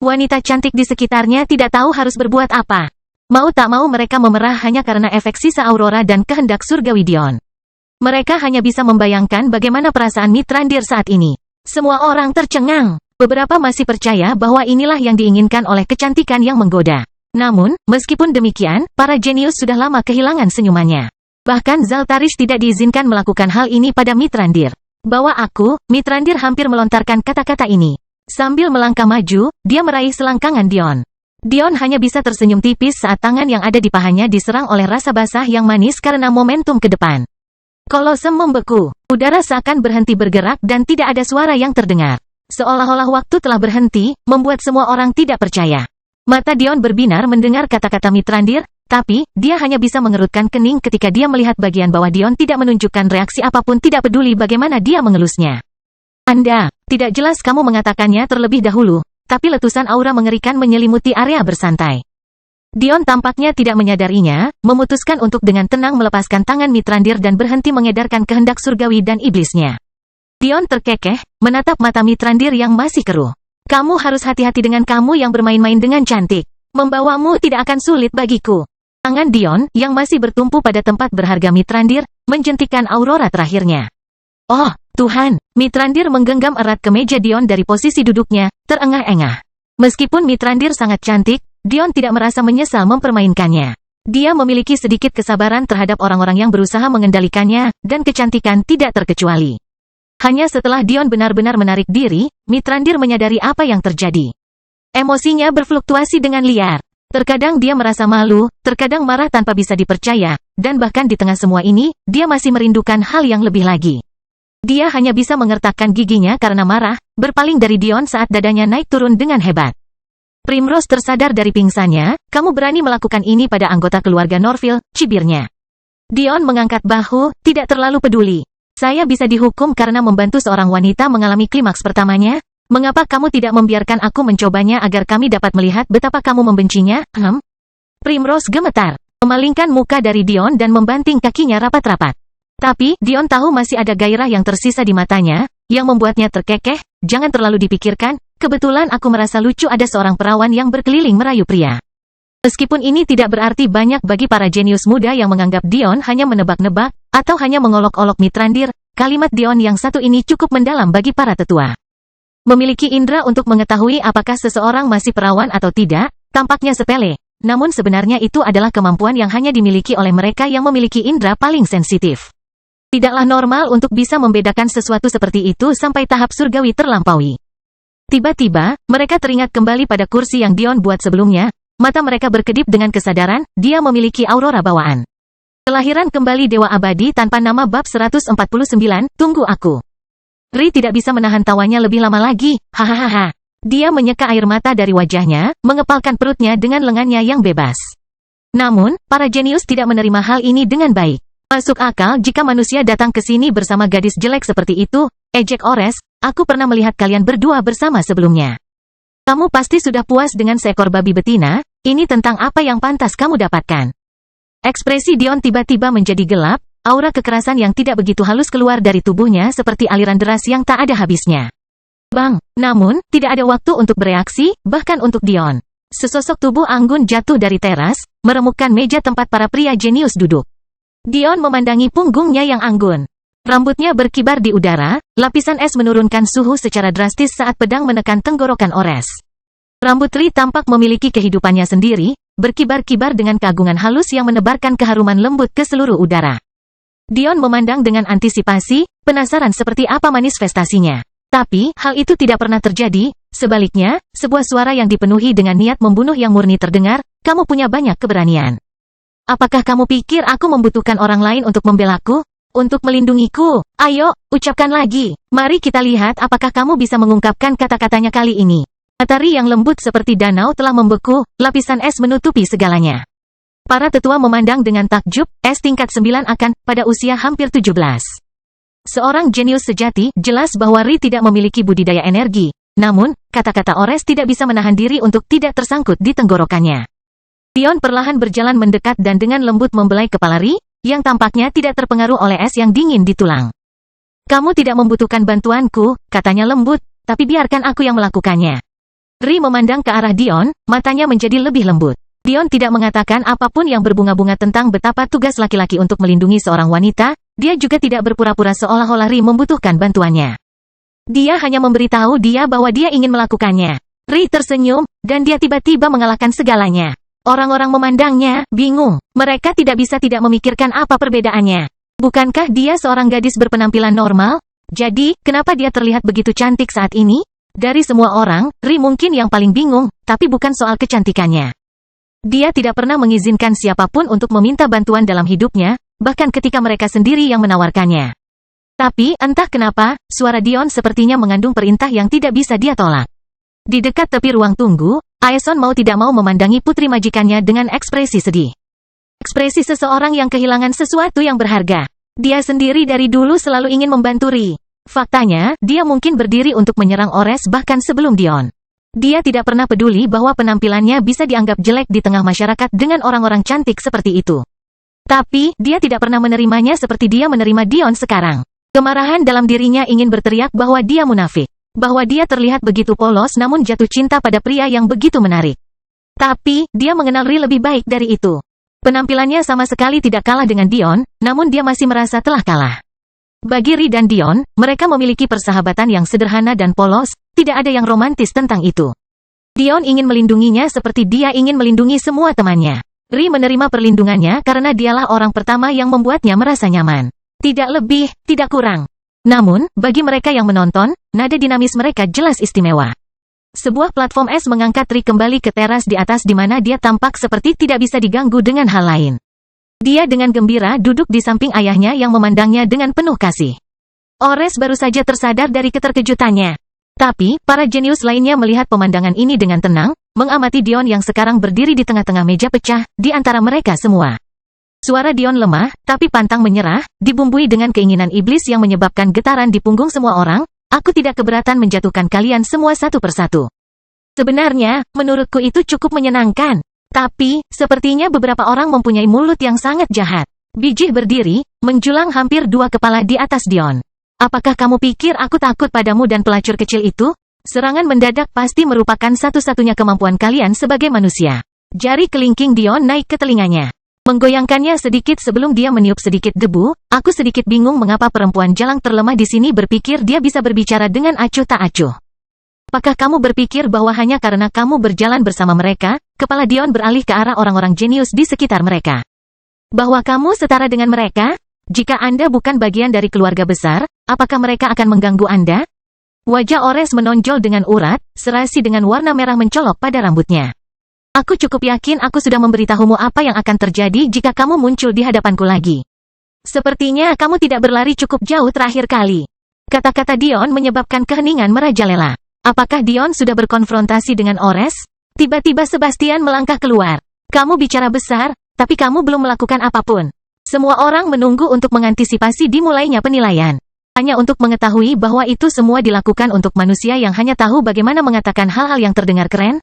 Wanita cantik di sekitarnya tidak tahu harus berbuat apa. Mau tak mau mereka memerah hanya karena efek sisa aurora dan kehendak surgawi Dion. Mereka hanya bisa membayangkan bagaimana perasaan Mithrandir saat ini. Semua orang tercengang. Beberapa masih percaya bahwa inilah yang diinginkan oleh kecantikan yang menggoda. Namun, meskipun demikian, para jenius sudah lama kehilangan senyumannya. Bahkan Zaltaris tidak diizinkan melakukan hal ini pada Mithrandir. Bawa aku, Mithrandir hampir melontarkan kata-kata ini. Sambil melangkah maju, dia meraih selangkangan Dion. Dion hanya bisa tersenyum tipis saat tangan yang ada di pahanya diserang oleh rasa basah yang manis karena momentum ke depan. Kolosem membeku. Udara seakan berhenti bergerak dan tidak ada suara yang terdengar. Seolah-olah waktu telah berhenti, membuat semua orang tidak percaya. Mata Dion berbinar mendengar kata-kata Mithrandir, tapi, dia hanya bisa mengerutkan kening ketika dia melihat bagian bawah Dion tidak menunjukkan reaksi apapun, tidak peduli bagaimana dia mengelusnya. Anda, tidak jelas kamu mengatakannya terlebih dahulu, tapi letusan aura mengerikan menyelimuti area bersantai. Dion tampaknya tidak menyadarinya, memutuskan untuk dengan tenang melepaskan tangan Mithrandir dan berhenti mengedarkan kehendak surgawi dan iblisnya. Dion terkekeh, menatap mata Mithrandir yang masih keruh. Kamu harus hati-hati dengan kamu yang bermain-main dengan cantik. Membawamu tidak akan sulit bagiku. Tangan Dion, yang masih bertumpu pada tempat berharga Mithrandir, menjentikkan aurora terakhirnya. Oh, Tuhan! Mithrandir menggenggam erat kemeja Dion dari posisi duduknya, terengah-engah. Meskipun Mithrandir sangat cantik, Dion tidak merasa menyesal mempermainkannya. Dia memiliki sedikit kesabaran terhadap orang-orang yang berusaha mengendalikannya, dan kecantikan tidak terkecuali. Hanya setelah Dion benar-benar menarik diri, Mithrandir menyadari apa yang terjadi. Emosinya berfluktuasi dengan liar. Terkadang dia merasa malu, terkadang marah tanpa bisa dipercaya, dan bahkan di tengah semua ini, dia masih merindukan hal yang lebih lagi. Dia hanya bisa mengertakkan giginya karena marah, berpaling dari Dion saat dadanya naik turun dengan hebat. Primrose tersadar dari pingsannya, kamu berani melakukan ini pada anggota keluarga Norville, cibirnya. Dion mengangkat bahu, tidak terlalu peduli. Saya bisa dihukum karena membantu seorang wanita mengalami klimaks pertamanya? Mengapa kamu tidak membiarkan aku mencobanya agar kami dapat melihat betapa kamu membencinya? Primrose gemetar, memalingkan muka dari Dion dan membanting kakinya rapat-rapat. Tapi, Dion tahu masih ada gairah yang tersisa di matanya, yang membuatnya terkekeh. Jangan terlalu dipikirkan, kebetulan aku merasa lucu ada seorang perawan yang berkeliling merayu pria. Meskipun ini tidak berarti banyak bagi para jenius muda yang menganggap Dion hanya menebak-nebak, atau hanya mengolok-olok Mithrandir, kalimat Dion yang satu ini cukup mendalam bagi para tetua. Memiliki indera untuk mengetahui apakah seseorang masih perawan atau tidak, tampaknya sepele. Namun sebenarnya itu adalah kemampuan yang hanya dimiliki oleh mereka yang memiliki indera paling sensitif. Tidaklah normal untuk bisa membedakan sesuatu seperti itu sampai tahap surgawi terlampaui. Tiba-tiba, mereka teringat kembali pada kursi yang Dion buat sebelumnya, mata mereka berkedip dengan kesadaran, dia memiliki aurora bawaan. Kelahiran kembali Dewa Abadi tanpa nama bab 149, tunggu aku. Ri tidak bisa menahan tawanya lebih lama lagi, hahaha. Dia menyeka air mata dari wajahnya, mengepalkan perutnya dengan lengannya yang bebas. Namun, para jenius tidak menerima hal ini dengan baik. Masuk akal jika manusia datang ke sini bersama gadis jelek seperti itu, ejek Ores, aku pernah melihat kalian berdua bersama sebelumnya. Kamu pasti sudah puas dengan seekor babi betina, ini tentang apa yang pantas kamu dapatkan. Ekspresi Dion tiba-tiba menjadi gelap, aura kekerasan yang tidak begitu halus keluar dari tubuhnya seperti aliran deras yang tak ada habisnya. Bang, namun, tidak ada waktu untuk bereaksi, bahkan untuk Dion. Sesosok tubuh anggun jatuh dari teras, meremukkan meja tempat para pria jenius duduk. Dion memandangi punggungnya yang anggun. Rambutnya berkibar di udara, lapisan es menurunkan suhu secara drastis saat pedang menekan tenggorokan Ores. Rambut Ri tampak memiliki kehidupannya sendiri, berkibar-kibar dengan keagungan halus yang menebarkan keharuman lembut ke seluruh udara. Dion memandang dengan antisipasi, penasaran seperti apa manifestasinya. Tapi, hal itu tidak pernah terjadi, sebaliknya, sebuah suara yang dipenuhi dengan niat membunuh yang murni terdengar, kamu punya banyak keberanian. Apakah kamu pikir aku membutuhkan orang lain untuk membelaku? Untuk melindungiku? Ayo, ucapkan lagi. Mari kita lihat apakah kamu bisa mengungkapkan kata-katanya kali ini. Matahari yang lembut seperti danau telah membeku, lapisan es menutupi segalanya. Para tetua memandang dengan takjub, es tingkat 9 akan, pada usia hampir 17. Seorang jenius sejati, jelas bahwa Ri tidak memiliki budidaya energi. Namun, kata-kata Ores tidak bisa menahan diri untuk tidak tersangkut di tenggorokannya. Dion perlahan berjalan mendekat dan dengan lembut membelai kepala Ri, yang tampaknya tidak terpengaruh oleh es yang dingin di tulang. Kamu tidak membutuhkan bantuanku, katanya lembut, tapi biarkan aku yang melakukannya. Ri memandang ke arah Dion, matanya menjadi lebih lembut. Dion tidak mengatakan apapun yang berbunga-bunga tentang betapa tugas laki-laki untuk melindungi seorang wanita, dia juga tidak berpura-pura seolah-olah Ri membutuhkan bantuannya. Dia hanya memberitahu dia bahwa dia ingin melakukannya. Ri tersenyum, dan dia tiba-tiba mengalahkan segalanya. Orang-orang memandangnya, bingung. Mereka tidak bisa tidak memikirkan apa perbedaannya. Bukankah dia seorang gadis berpenampilan normal? Jadi, kenapa dia terlihat begitu cantik saat ini? Dari semua orang, Ri mungkin yang paling bingung, tapi bukan soal kecantikannya. Dia tidak pernah mengizinkan siapapun untuk meminta bantuan dalam hidupnya, bahkan ketika mereka sendiri yang menawarkannya. Tapi, entah kenapa, suara Dion sepertinya mengandung perintah yang tidak bisa dia tolak. Di dekat tepi ruang tunggu, Aeson mau tidak mau memandangi putri majikannya dengan ekspresi sedih. Ekspresi seseorang yang kehilangan sesuatu yang berharga. Dia sendiri dari dulu selalu ingin membantu Ri. Faktanya, dia mungkin berdiri untuk menyerang Ores bahkan sebelum Dion. Dia tidak pernah peduli bahwa penampilannya bisa dianggap jelek di tengah masyarakat dengan orang-orang cantik seperti itu. Tapi, dia tidak pernah menerimanya seperti dia menerima Dion sekarang. Kemarahan dalam dirinya ingin berteriak bahwa dia munafik. Bahwa dia terlihat begitu polos namun jatuh cinta pada pria yang begitu menarik. Tapi, dia mengenal Ri lebih baik dari itu. Penampilannya sama sekali tidak kalah dengan Dion, namun dia masih merasa telah kalah. Bagi Ri dan Dion, mereka memiliki persahabatan yang sederhana dan polos, tidak ada yang romantis tentang itu. Dion ingin melindunginya seperti dia ingin melindungi semua temannya. Ri menerima perlindungannya karena dialah orang pertama yang membuatnya merasa nyaman. Tidak lebih, tidak kurang. Namun, bagi mereka yang menonton, nada dinamis mereka jelas istimewa. Sebuah platform es mengangkat Ri kembali ke teras di atas di mana dia tampak seperti tidak bisa diganggu dengan hal lain. Dia dengan gembira duduk di samping ayahnya yang memandangnya dengan penuh kasih. Ores baru saja tersadar dari keterkejutannya. Tapi, para jenius lainnya melihat pemandangan ini dengan tenang, mengamati Dion yang sekarang berdiri di tengah-tengah meja pecah, di antara mereka semua. Suara Dion lemah, tapi pantang menyerah, dibumbui dengan keinginan iblis yang menyebabkan getaran di punggung semua orang, aku tidak keberatan menjatuhkan kalian semua satu persatu. Sebenarnya, menurutku itu cukup menyenangkan. Tapi, sepertinya beberapa orang mempunyai mulut yang sangat jahat. Bijih berdiri, menjulang hampir 2 kepala di atas Dion. Apakah kamu pikir aku takut padamu dan pelacur kecil itu? Serangan mendadak pasti merupakan satu-satunya kemampuan kalian sebagai manusia. Jari kelingking Dion naik ke telinganya. Menggoyangkannya sedikit sebelum dia meniup sedikit debu, aku sedikit bingung mengapa perempuan jalang terlemah di sini berpikir dia bisa berbicara dengan acuh tak acuh. Apakah kamu berpikir bahwa hanya karena kamu berjalan bersama mereka, kepala Dion beralih ke arah orang-orang jenius di sekitar mereka? Bahwa kamu setara dengan mereka? Jika Anda bukan bagian dari keluarga besar, apakah mereka akan mengganggu Anda? Wajah Ores menonjol dengan urat, serasi dengan warna merah mencolok pada rambutnya. Aku cukup yakin aku sudah memberitahumu apa yang akan terjadi jika kamu muncul di hadapanku lagi. Sepertinya kamu tidak berlari cukup jauh terakhir kali. Kata-kata Dion menyebabkan keheningan merajalela. Apakah Dion sudah berkonfrontasi dengan Ores? Tiba-tiba Sebastian melangkah keluar. Kamu bicara besar, tapi kamu belum melakukan apapun. Semua orang menunggu untuk mengantisipasi dimulainya penilaian. Hanya untuk mengetahui bahwa itu semua dilakukan untuk manusia yang hanya tahu bagaimana mengatakan hal-hal yang terdengar keren.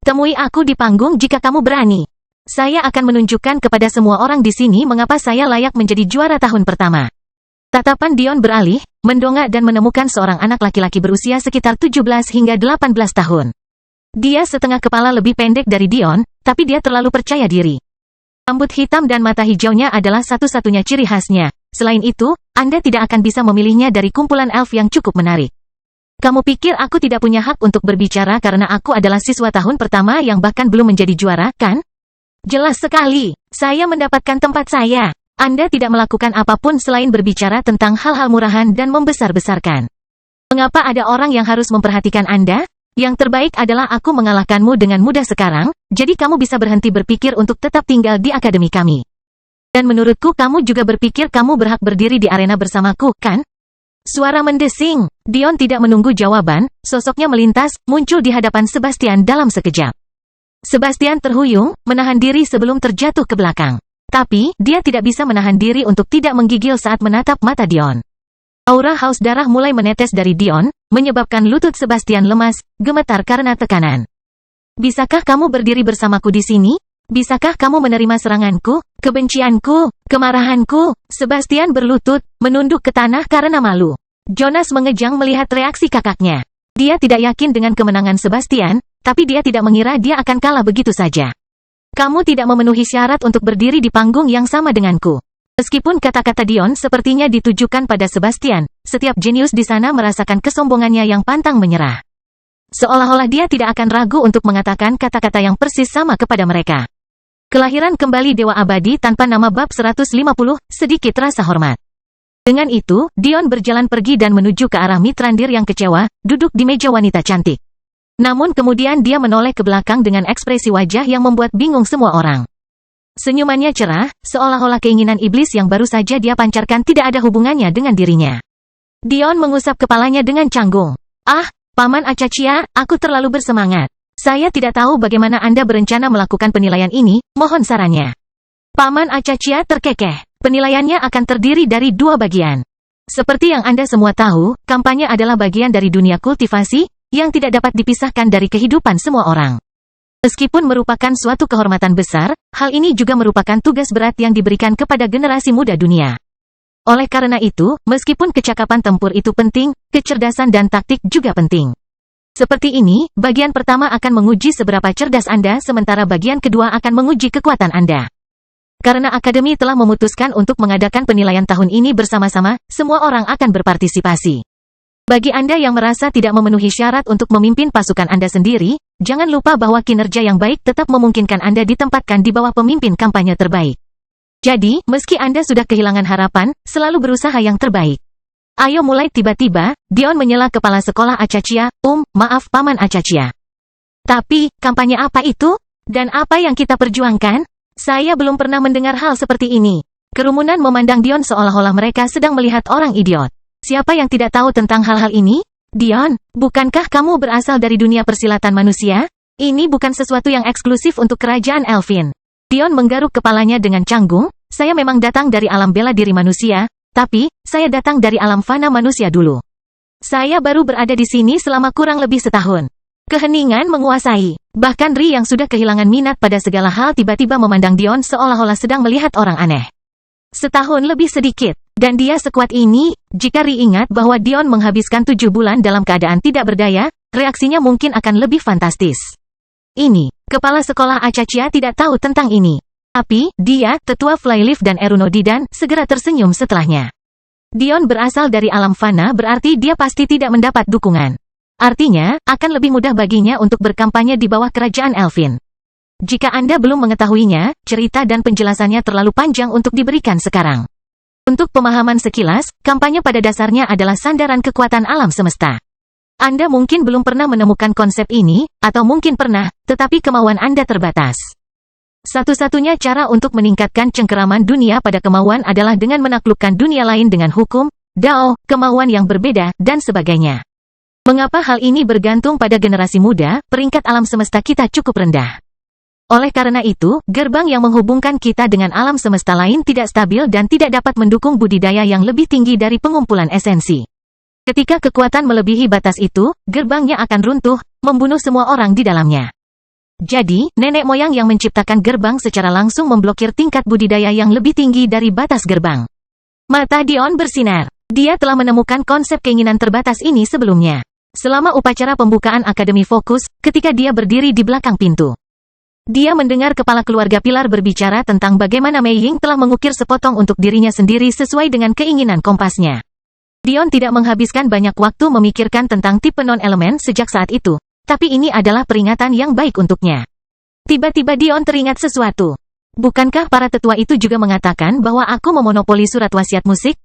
Temui aku di panggung jika kamu berani. Saya akan menunjukkan kepada semua orang di sini mengapa saya layak menjadi juara tahun pertama. Tatapan Dion beralih, mendongak dan menemukan seorang anak laki-laki berusia sekitar 17 hingga 18 tahun. Dia setengah kepala lebih pendek dari Dion, tapi dia terlalu percaya diri. Rambut hitam dan mata hijaunya adalah satu-satunya ciri khasnya. Selain itu, Anda tidak akan bisa memilihnya dari kumpulan elf yang cukup menarik. Kamu pikir aku tidak punya hak untuk berbicara karena aku adalah siswa tahun pertama yang bahkan belum menjadi juara, kan? Jelas sekali, saya mendapatkan tempat saya. Anda tidak melakukan apapun selain berbicara tentang hal-hal murahan dan membesar-besarkan. Mengapa ada orang yang harus memperhatikan Anda? Yang terbaik adalah aku mengalahkanmu dengan mudah sekarang, jadi kamu bisa berhenti berpikir untuk tetap tinggal di akademi kami. Dan menurutku kamu juga berpikir kamu berhak berdiri di arena bersamaku, kan? Suara mendesing. Dion tidak menunggu jawaban, sosoknya melintas, muncul di hadapan Sebastian dalam sekejap. Sebastian terhuyung, menahan diri sebelum terjatuh ke belakang. Tapi, dia tidak bisa menahan diri untuk tidak menggigil saat menatap mata Dion. Aura haus darah mulai menetes dari Dion, menyebabkan lutut Sebastian lemas, gemetar karena tekanan. Bisakah kamu berdiri bersamaku di sini? Bisakah kamu menerima seranganku, kebencianku, kemarahanku? Sebastian berlutut, menunduk ke tanah karena malu. Jonas mengejang melihat reaksi kakaknya. Dia tidak yakin dengan kemenangan Sebastian, tapi dia tidak mengira dia akan kalah begitu saja. Kamu tidak memenuhi syarat untuk berdiri di panggung yang sama denganku. Meskipun kata-kata Dion sepertinya ditujukan pada Sebastian, setiap jenius di sana merasakan kesombongannya yang pantang menyerah. Seolah-olah dia tidak akan ragu untuk mengatakan kata-kata yang persis sama kepada mereka. Kelahiran kembali Dewa Abadi tanpa nama bab 150, sedikit rasa hormat. Dengan itu, Dion berjalan pergi dan menuju ke arah Mitrandir yang kecewa, duduk di meja wanita cantik. Namun kemudian dia menoleh ke belakang dengan ekspresi wajah yang membuat bingung semua orang. Senyumannya cerah, seolah-olah keinginan iblis yang baru saja dia pancarkan tidak ada hubungannya dengan dirinya. Dion mengusap kepalanya dengan canggung. Ah, Paman Acacia, aku terlalu bersemangat. Saya tidak tahu bagaimana Anda berencana melakukan penilaian ini, mohon sarannya. Paman Acacia terkekeh. Penilaiannya akan terdiri dari dua bagian. Seperti yang Anda semua tahu, kampanye adalah bagian dari dunia kultivasi, yang tidak dapat dipisahkan dari kehidupan semua orang. Meskipun merupakan suatu kehormatan besar, hal ini juga merupakan tugas berat yang diberikan kepada generasi muda dunia. Oleh karena itu, meskipun kecakapan tempur itu penting, kecerdasan dan taktik juga penting. Seperti ini, bagian pertama akan menguji seberapa cerdas Anda sementara bagian kedua akan menguji kekuatan Anda. Karena Akademi telah memutuskan untuk mengadakan penilaian tahun ini bersama-sama, semua orang akan berpartisipasi. Bagi Anda yang merasa tidak memenuhi syarat untuk memimpin pasukan Anda sendiri, jangan lupa bahwa kinerja yang baik tetap memungkinkan Anda ditempatkan di bawah pemimpin kampanye terbaik. Jadi, meski Anda sudah kehilangan harapan, selalu berusaha yang terbaik. Ayo mulai. Tiba-tiba, Dion menyela kepala sekolah Acacia, maaf Paman Acacia. Tapi, kampanye apa itu? Dan apa yang kita perjuangkan? Saya belum pernah mendengar hal seperti ini. Kerumunan memandang Dion seolah-olah mereka sedang melihat orang idiot. Siapa yang tidak tahu tentang hal-hal ini? Dion, bukankah kamu berasal dari dunia persilatan manusia? Ini bukan sesuatu yang eksklusif untuk kerajaan Elfin. Dion menggaruk kepalanya dengan canggung, saya memang datang dari alam bela diri manusia, tapi, saya datang dari alam fana manusia dulu. Saya baru berada di sini selama kurang lebih setahun. Keheningan menguasai. Bahkan Ri yang sudah kehilangan minat pada segala hal tiba-tiba memandang Dion seolah-olah sedang melihat orang aneh. Setahun lebih sedikit, dan dia sekuat ini. Jika Ri ingat bahwa Dion menghabiskan 7 bulan dalam keadaan tidak berdaya, reaksinya mungkin akan lebih fantastis. Ini, kepala sekolah Acacia tidak tahu tentang ini. Tapi, dia, tetua Flyleaf dan Erunodidan, segera tersenyum setelahnya. Dion berasal dari alam fana berarti dia pasti tidak mendapat dukungan. Artinya, akan lebih mudah baginya untuk berkampanye di bawah kerajaan Elfin. Jika Anda belum mengetahuinya, cerita dan penjelasannya terlalu panjang untuk diberikan sekarang. Untuk pemahaman sekilas, kampanye pada dasarnya adalah sandaran kekuatan alam semesta. Anda mungkin belum pernah menemukan konsep ini, atau mungkin pernah, tetapi kemauan Anda terbatas. Satu-satunya cara untuk meningkatkan cengkeraman dunia pada kemauan adalah dengan menaklukkan dunia lain dengan hukum, dao, kemauan yang berbeda, dan sebagainya. Mengapa hal ini bergantung pada generasi muda? Peringkat alam semesta kita cukup rendah. Oleh karena itu, gerbang yang menghubungkan kita dengan alam semesta lain tidak stabil dan tidak dapat mendukung budidaya yang lebih tinggi dari pengumpulan esensi. Ketika kekuatan melebihi batas itu, gerbangnya akan runtuh, membunuh semua orang di dalamnya. Jadi, nenek moyang yang menciptakan gerbang secara langsung memblokir tingkat budidaya yang lebih tinggi dari batas gerbang. Mata Dion bersinar. Dia telah menemukan konsep keinginan terbatas ini sebelumnya. Selama upacara pembukaan Akademi Fokus, ketika dia berdiri di belakang pintu. Dia mendengar kepala keluarga Pilar berbicara tentang bagaimana Mei Ying telah mengukir sepotong untuk dirinya sendiri sesuai dengan keinginan kompasnya. Dion tidak menghabiskan banyak waktu memikirkan tentang tipe non-elemen sejak saat itu, tapi ini adalah peringatan yang baik untuknya. Tiba-tiba Dion teringat sesuatu. Bukankah para tetua itu juga mengatakan bahwa aku memonopoli surat wasiat musik?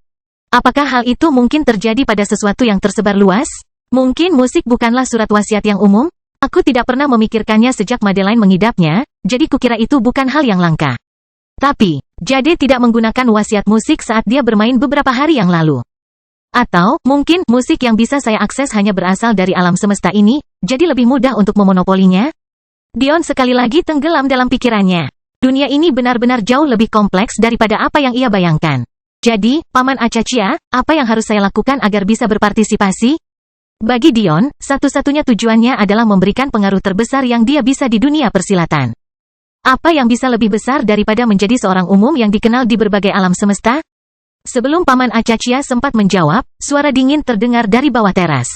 Apakah hal itu mungkin terjadi pada sesuatu yang tersebar luas? Mungkin musik bukanlah surat wasiat yang umum? Aku tidak pernah memikirkannya sejak Madeline mengidapnya, jadi kukira itu bukan hal yang langka. Tapi, Jade tidak menggunakan wasiat musik saat dia bermain beberapa hari yang lalu. Atau, mungkin, musik yang bisa saya akses hanya berasal dari alam semesta ini, jadi lebih mudah untuk memonopolinya? Dion sekali lagi tenggelam dalam pikirannya. Dunia ini benar-benar jauh lebih kompleks daripada apa yang ia bayangkan. Jadi, Paman Acachia, apa yang harus saya lakukan agar bisa berpartisipasi? Bagi Dion, satu-satunya tujuannya adalah memberikan pengaruh terbesar yang dia bisa di dunia persilatan. Apa yang bisa lebih besar daripada menjadi seorang umum yang dikenal di berbagai alam semesta? Sebelum Paman Acachia sempat menjawab, suara dingin terdengar dari bawah teras.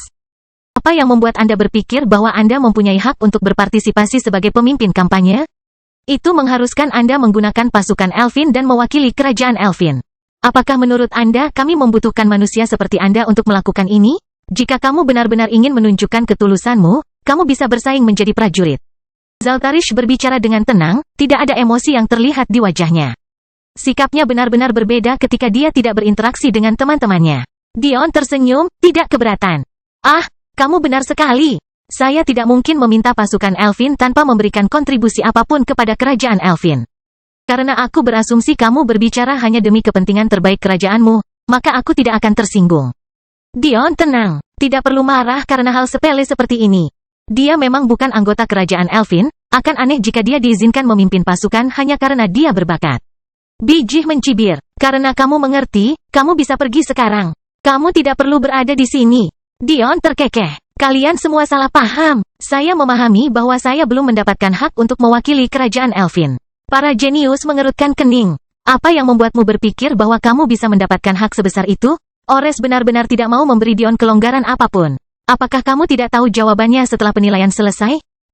Apa yang membuat Anda berpikir bahwa Anda mempunyai hak untuk berpartisipasi sebagai pemimpin kampanye? Itu mengharuskan Anda menggunakan pasukan Elfin dan mewakili kerajaan Elfin. Apakah menurut Anda kami membutuhkan manusia seperti Anda untuk melakukan ini? Jika kamu benar-benar ingin menunjukkan ketulusanmu, kamu bisa bersaing menjadi prajurit. Zaltarish berbicara dengan tenang, tidak ada emosi yang terlihat di wajahnya. Sikapnya benar-benar berbeda ketika dia tidak berinteraksi dengan teman-temannya. Dion tersenyum, tidak keberatan. Ah, kamu benar sekali. Saya tidak mungkin meminta pasukan Elfin tanpa memberikan kontribusi apapun kepada kerajaan Elfin. Karena aku berasumsi kamu berbicara hanya demi kepentingan terbaik kerajaanmu, maka aku tidak akan tersinggung. Dion tenang, tidak perlu marah karena hal sepele seperti ini. Dia memang bukan anggota kerajaan Elfin, akan aneh jika dia diizinkan memimpin pasukan hanya karena dia berbakat. Bijih mencibir, karena kamu mengerti, kamu bisa pergi sekarang. Kamu tidak perlu berada di sini. Dion terkekeh, kalian semua salah paham. Saya memahami bahwa saya belum mendapatkan hak untuk mewakili kerajaan Elfin. Para jenius mengerutkan kening. Apa yang membuatmu berpikir bahwa kamu bisa mendapatkan hak sebesar itu? Ores benar-benar tidak mau memberi Dion kelonggaran apapun. Apakah kamu tidak tahu jawabannya setelah penilaian selesai?